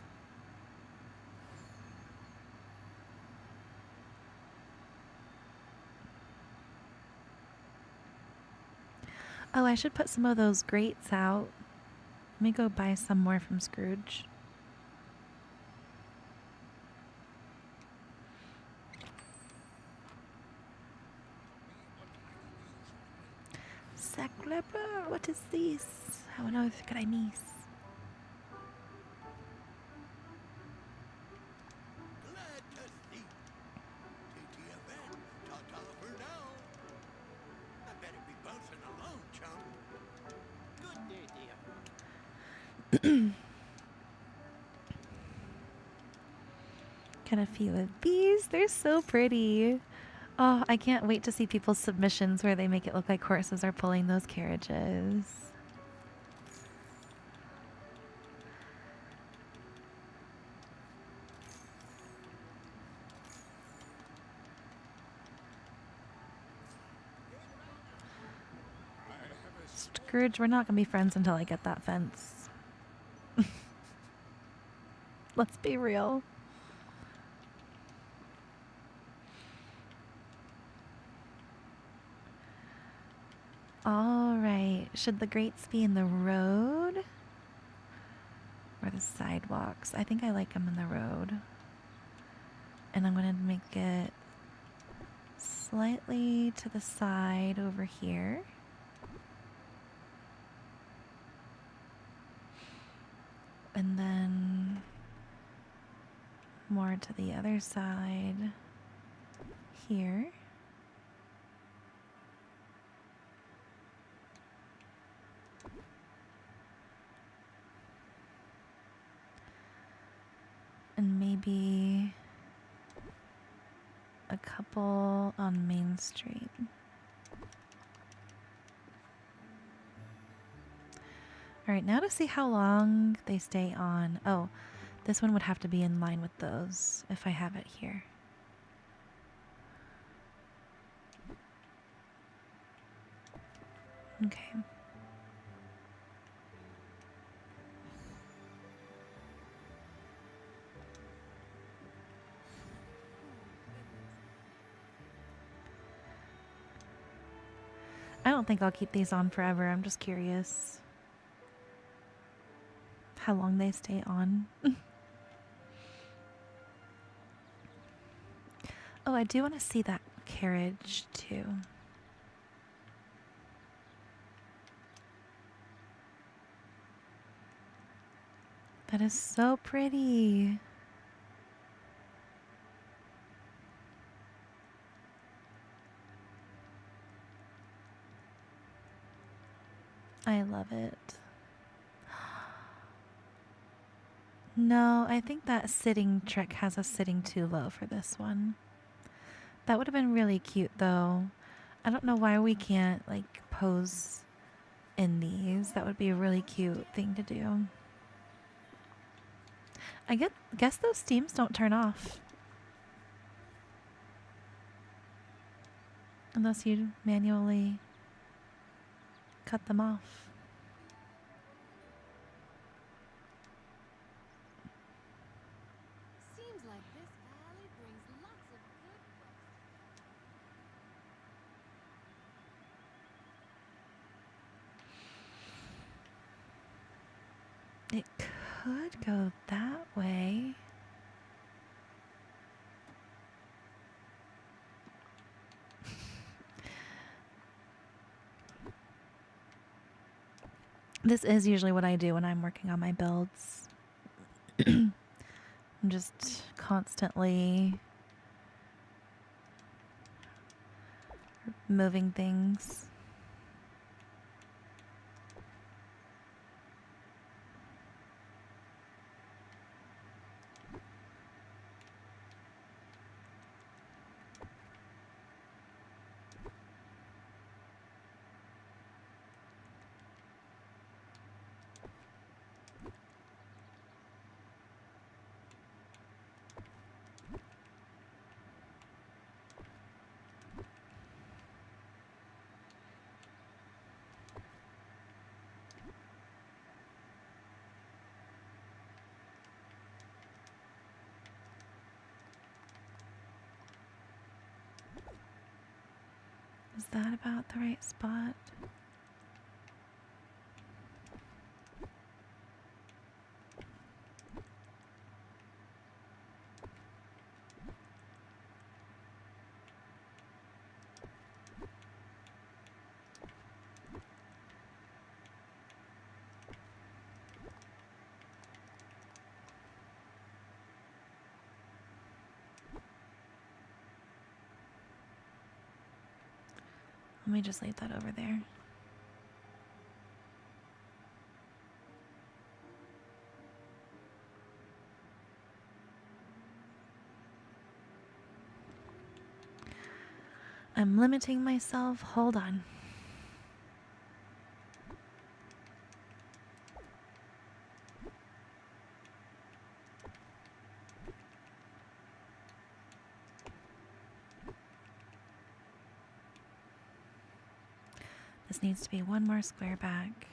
Speaker 1: Oh, I should put some of those grates out. Let me go buy some more from Scrooge. Sacre bleu, what is this? How on earth could I miss?
Speaker 3: Glad to see. TTFN, ta-ta for now. I better be bouncing along, chum. Good day, dear.
Speaker 1: Kind of feel of these. They're so pretty. Oh, I can't wait to see people's submissions where they make it look like horses are pulling those carriages. Scrooge, we're not going to be friends until I get that fence. Let's be real. All right. Should the grates be in the road or the sidewalks? I think I like them in the road. And I'm going to make it slightly to the side over here. And then more to the other side here. And maybe a couple on Main Street. Alright, now to see how long they stay on. Oh, this one would have to be in line with those if I have it here. Okay. I don't think I'll keep these on forever. I'm just curious how long they stay on. Oh, I do want to see that carriage too. That is so pretty. I love it. No, I think that sitting trick has us sitting too low for this one. That would have been really cute though. I don't know why we can't like pose in these. That would be a really cute thing to do. Guess those steams don't turn off. Unless you manually cut them off.
Speaker 4: Seems like this valley brings lots of good quests.
Speaker 1: It could go that way. This is usually what I do when I'm working on my builds. I'm just constantly moving things. Is that about the right spot? Let me just leave that over there. I'm limiting myself. Hold on. This needs to be one more square back.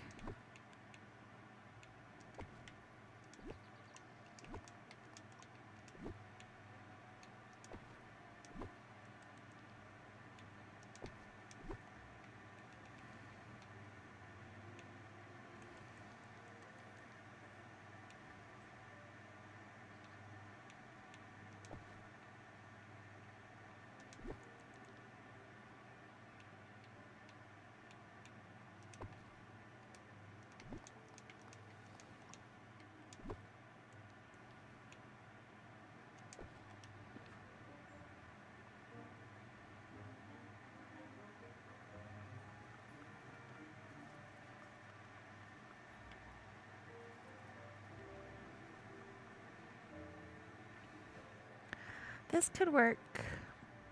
Speaker 1: This could work.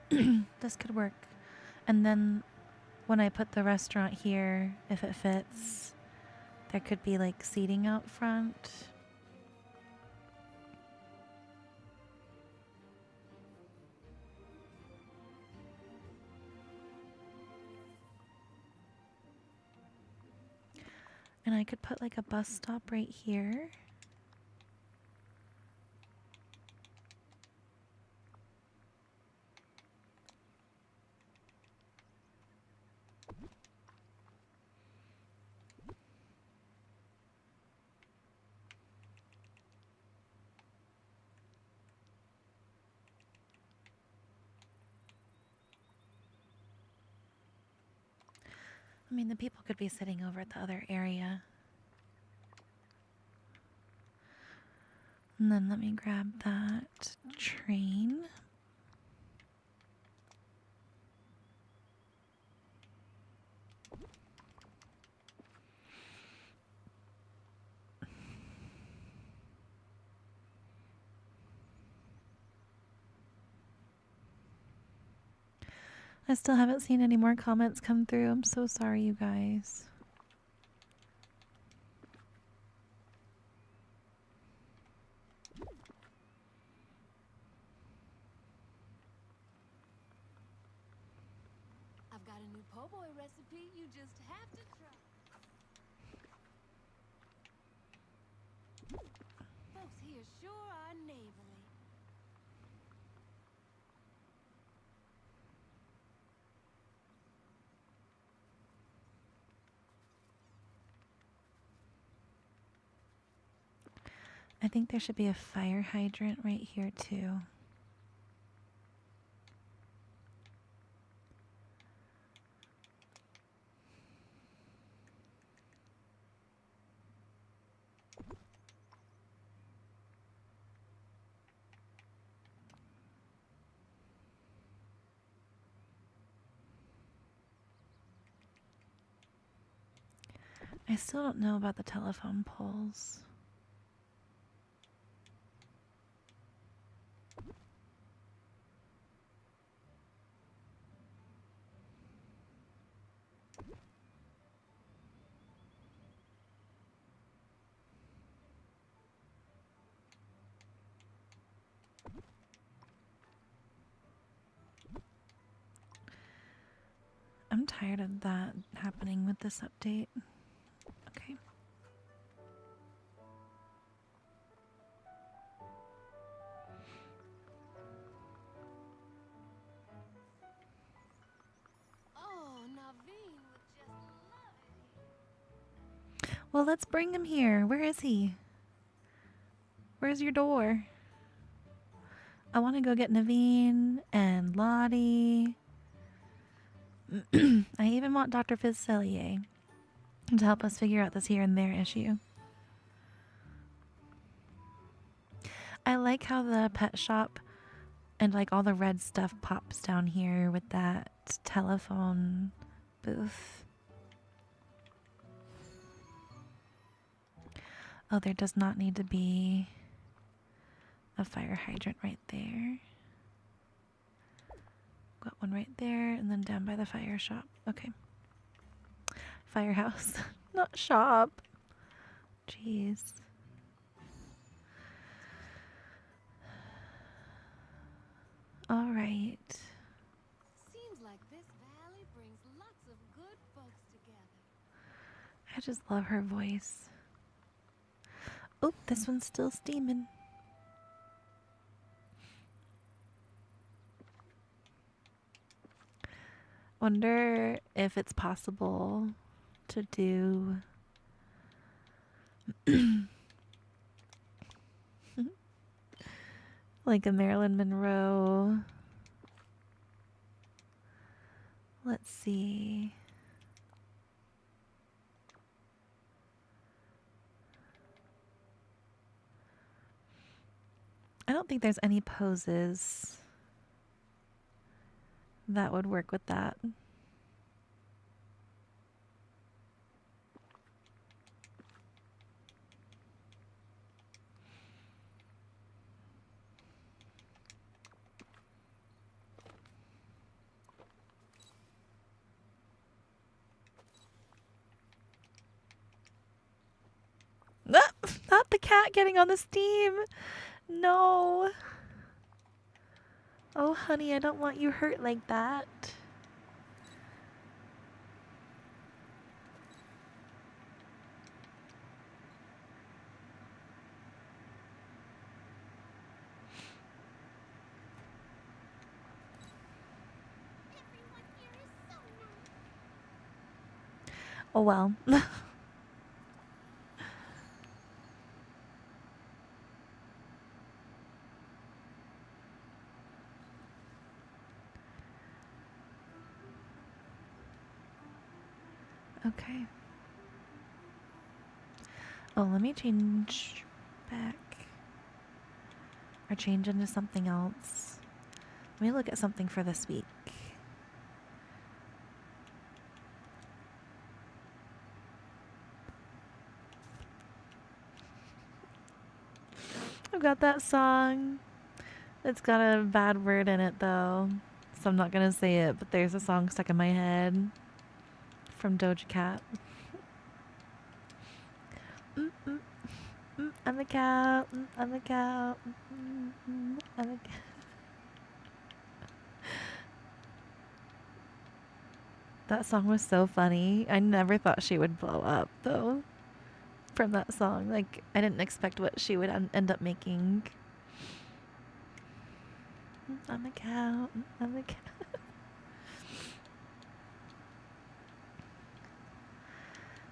Speaker 1: This could work. And then when I put the restaurant here, if it fits, There could be like seating out front. And I could put like a bus stop right here. I mean, the people could be sitting over at the other area. And then let me grab that train. I still haven't seen any more comments come through. I'm so sorry, you guys.
Speaker 4: I've got a new po' boy recipe you just have to try. Folks here sure are neighborly.
Speaker 1: I think there should be a fire hydrant right here too. I still don't know about the telephone poles. I'm tired of that happening with this update. Okay.
Speaker 4: Oh, Naveen would just love it.
Speaker 1: Well, let's bring him here. Where is he? Where's your door? I want to go get Naveen and Lottie. I even want Dr. Fizzellier to help us figure out this here and there issue. I like how the pet shop and like all the red stuff pops down here with that telephone booth. Oh, there does not need to be a fire hydrant right there. Got one right there and then down by the fire shop. Okay. Firehouse, not shop. Jeez. All right.
Speaker 4: Seems like this valley brings lots of good folks together.
Speaker 1: I just love her voice. Oh, this one's still steaming. Wonder if it's possible to do like a Marilyn Monroe. Let's see. I don't think there's any poses that would work with that. cat getting on the steam. No. Oh, honey, I don't want you hurt like that.
Speaker 4: Everyone here is so nice.
Speaker 1: Oh well. Okay. Oh, let me change back. Or change into something else. Let me look at something for this week. I've got that song. It's got a bad word in it though, so I'm not gonna say it, but there's a song stuck in my head from Doja Cat. I'm a cow, I'm a cow, I'm a cow. That song was so funny. I never thought she would blow up though from that song. Like, I didn't expect what she would end up making. I'm a cow, I'm a cow.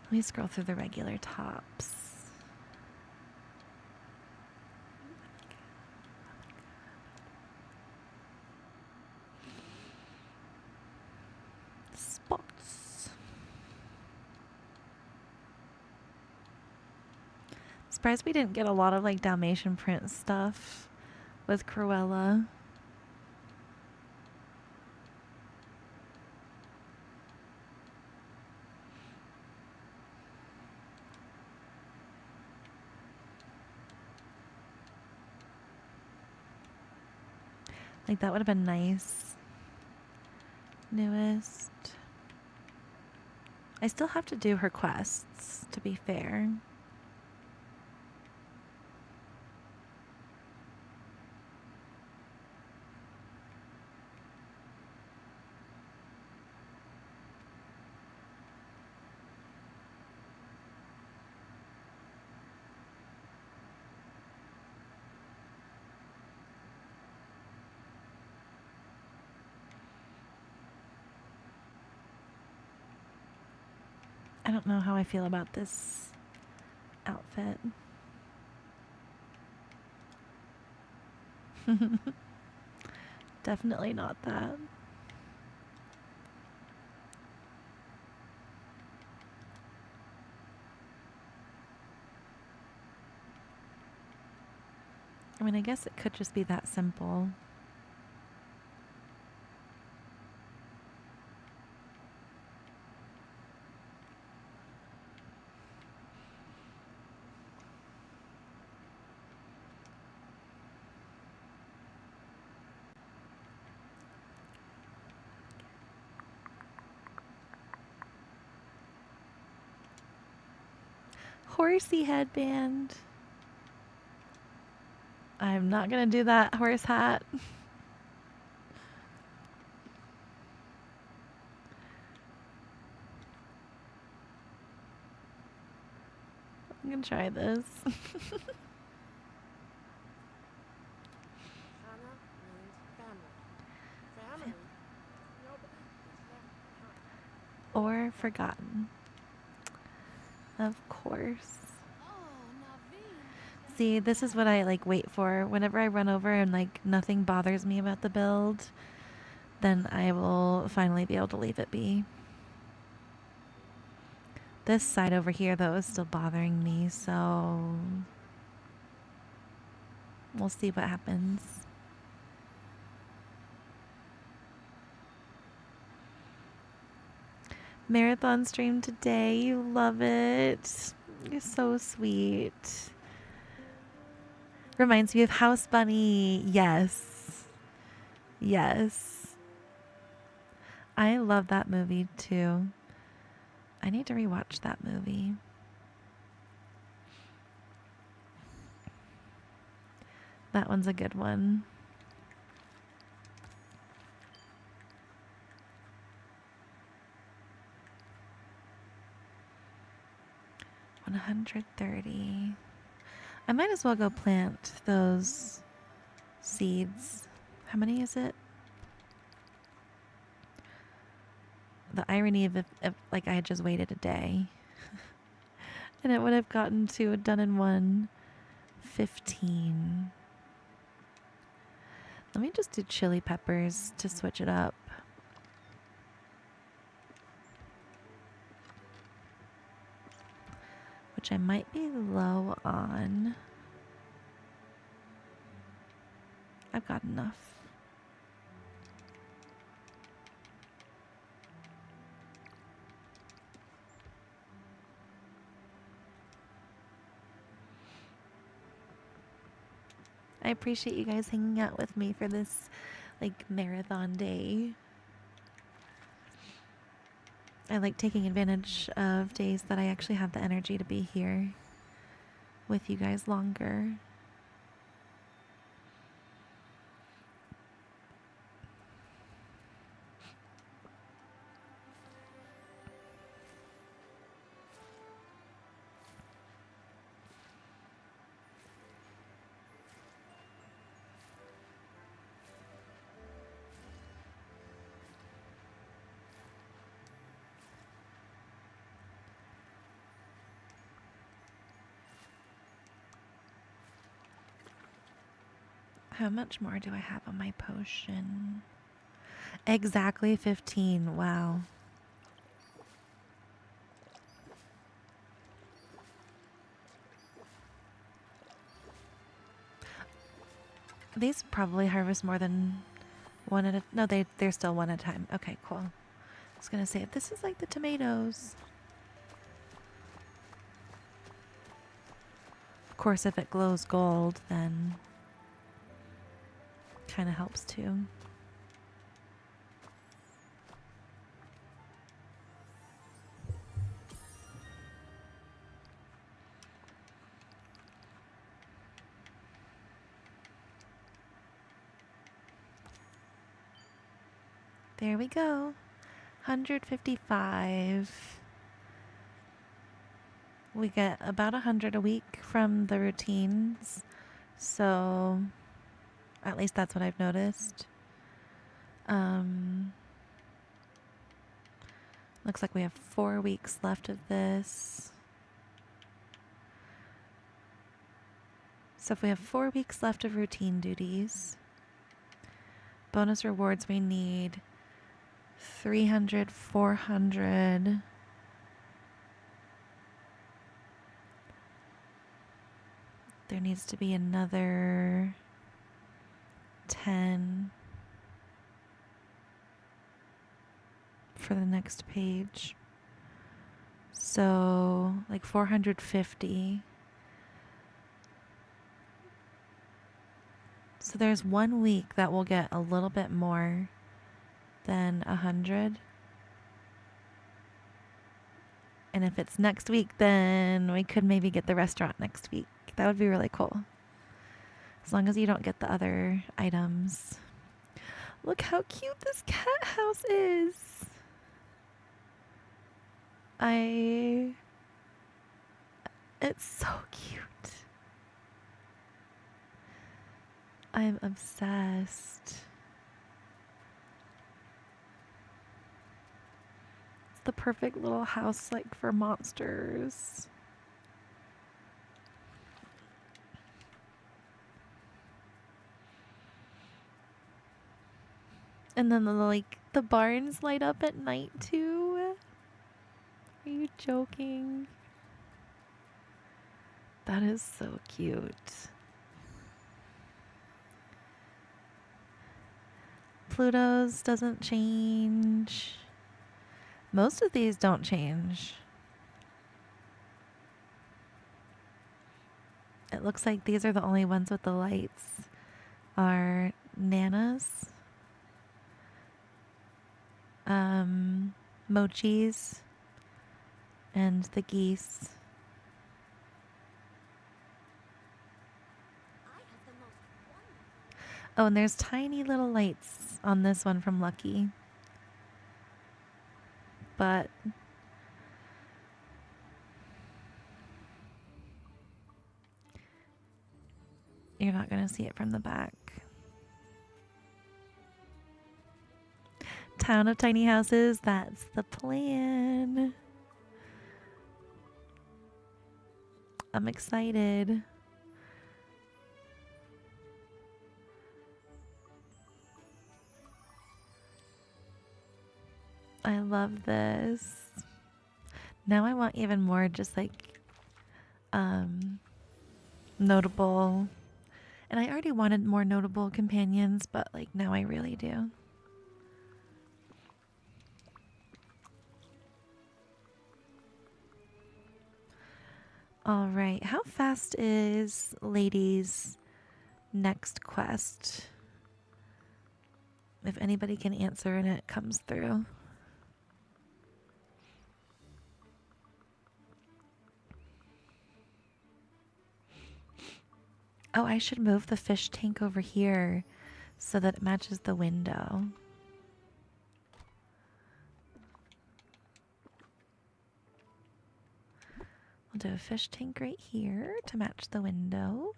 Speaker 1: Let me scroll through the regular tops. Spots. Surprised we didn't get a lot of like Dalmatian print stuff with Cruella. Like, that would have been nice. Newest. I still have to do her quests, to be fair. I don't know how I feel about this outfit. Definitely not that. I mean, I guess it could just be that simple. Horsey headband. I'm not gonna do that horse hat. I'm gonna try this.
Speaker 6: Hannah means family. Family? Nobody is left behind.
Speaker 1: Or forgotten. Of course. See, this is what I like wait for. Whenever I run over and like nothing bothers me about the build, then I will finally be able to leave it be. This side over here though is still bothering me, so we'll see what happens. Marathon stream today. You love it. You're so sweet. Reminds me of House Bunny. Yes. Yes. I love that movie too. I need to rewatch that movie. That one's a good one. $130. I might as well go plant those seeds. How many is it? The irony of if like I had just waited a day and it would have gotten to done in 115. Let me just do chili peppers to switch it up. Which I might be low on. I've got enough. I appreciate you guys hanging out with me for this like marathon day. I like taking advantage of days that I actually have the energy to be here with you guys longer. How much more do I have on my potion? Exactly 15. Wow. These probably harvest more than one at a... No, they're still one at a time. Okay, cool. I was going to say, if this is like the tomatoes... Of course, if it glows gold, then... kind of helps too. There we go. 155. We get about 100 a week from the routines. So, at least that's what I've noticed. Looks like we have 4 weeks left of this. So if we have 4 weeks left of routine duties, bonus rewards we need 300, 400. There needs to be another 10 for the next page. So, like 450. So there's 1 week that will get a little bit more than 100. And if it's next week, then we could maybe get the restaurant next week. That would be really cool. As long as you don't get the other items. Look how cute this cat house is. It's so cute. I'm obsessed. It's the perfect little house like for monsters. And then the barns light up at night too. Are you joking? That is so cute. Pluto's doesn't change. Most of these don't change. It looks like these are the only ones with the lights. Are Nana's, Mochi's, and the geese.
Speaker 4: I have the most
Speaker 1: Oh, and there's tiny little lights on this one from Lucky. But you're not going to see it from the back. Town of tiny houses, that's the plan. I'm excited. I love this. Now I want even more just like notable. And I already wanted more notable companions, but like now I really do. All right, how fast is Lady's next quest? If anybody can answer and it comes through. Oh, I should move the fish tank over here so that it matches the window. I'll do a fish tank right here to match the window.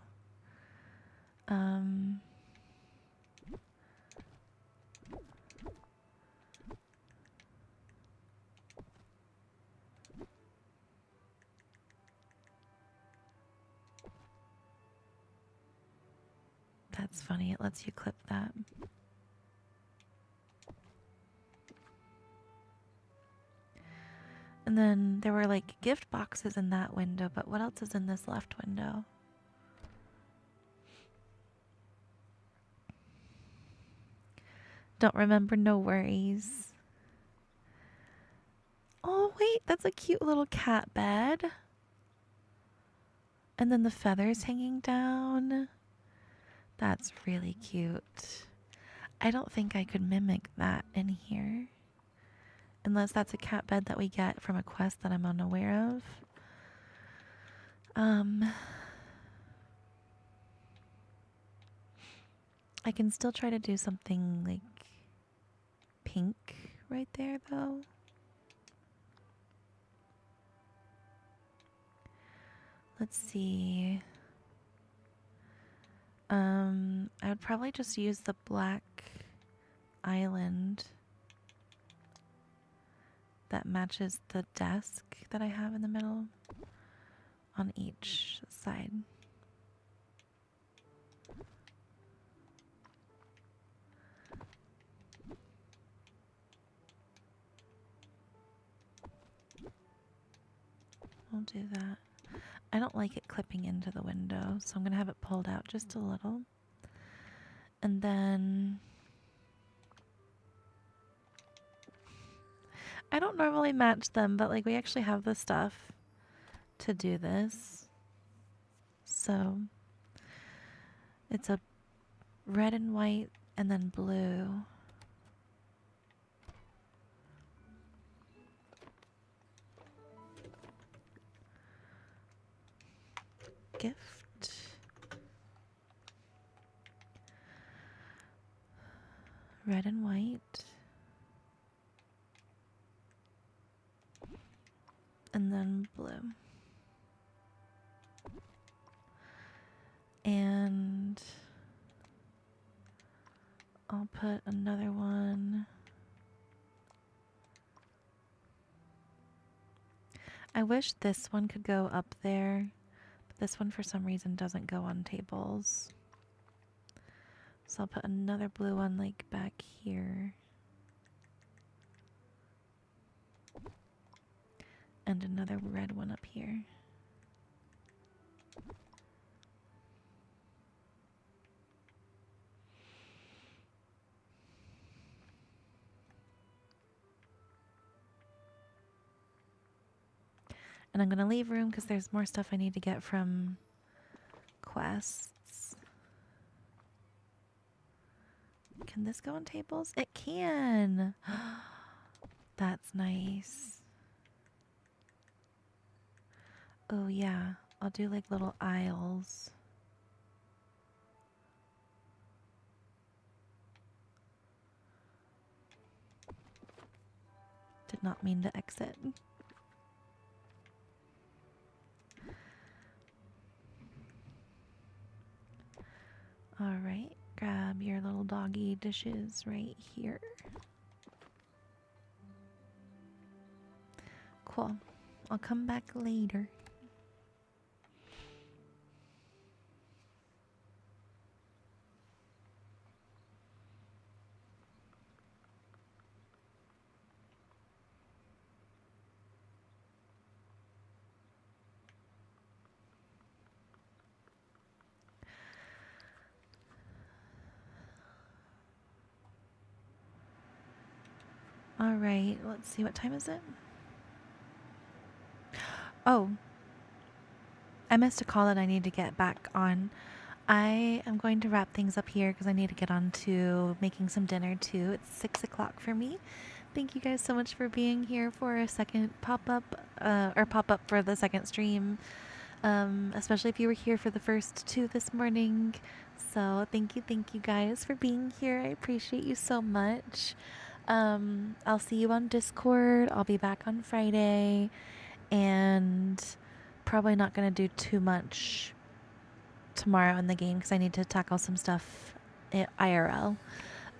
Speaker 1: That's funny, it lets you clip that. And then there were like gift boxes in that window, but what else is in this left window? Don't remember, no worries. Oh, wait, that's a cute little cat bed. And then the feathers hanging down. That's really cute. I don't think I could mimic that in here. Unless that's a cat bed that we get from a quest that I'm unaware of. I can still try to do something like pink right there though. Let's see. I would probably just use the black island that matches the desk that I have in the middle on each side. I'll do that. I don't like it clipping into the window, so I'm going to have it pulled out just a little. And then I don't normally match them, but like we actually have the stuff to do this. So it's a red and white and then blue. Gift. Red and white. And then blue. And I'll put another one. I wish this one could go up there, but this one for some reason doesn't go on tables. So I'll put another blue one like back here. And another red one up here. And I'm going to leave room because there's more stuff I need to get from quests. Can this go on tables? It can! That's nice. Oh yeah, I'll do like little aisles. did not mean to exit. Alright, grab your little doggy dishes right here. Cool. I'll come back later. Alright, let's see, what time is it? Oh, I missed a call that I need to get back on. I am going to wrap things up here because I need to get on to making some dinner too. It's 6 o'clock for me. Thank you guys so much for being here for a second pop-up, or pop-up for the second stream. Especially if you were here for the first two this morning. So thank you guys for being here. I appreciate you so much. I'll see you on Discord. I'll be back on Friday, and probably not going to do too much tomorrow in the game because I need to tackle some stuff IRL.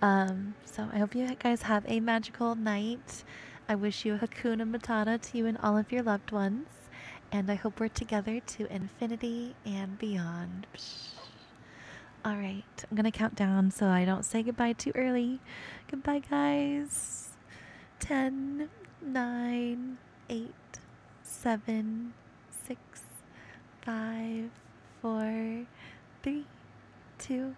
Speaker 1: So I hope you guys have a magical night. I wish you a Hakuna Matata to you and all of your loved ones. And I hope we're together to infinity and beyond. Alright, I'm going to count down so I don't say goodbye too early. Goodbye, guys. 10, 9, 8, 7, 6, 5, 4, 3, 2,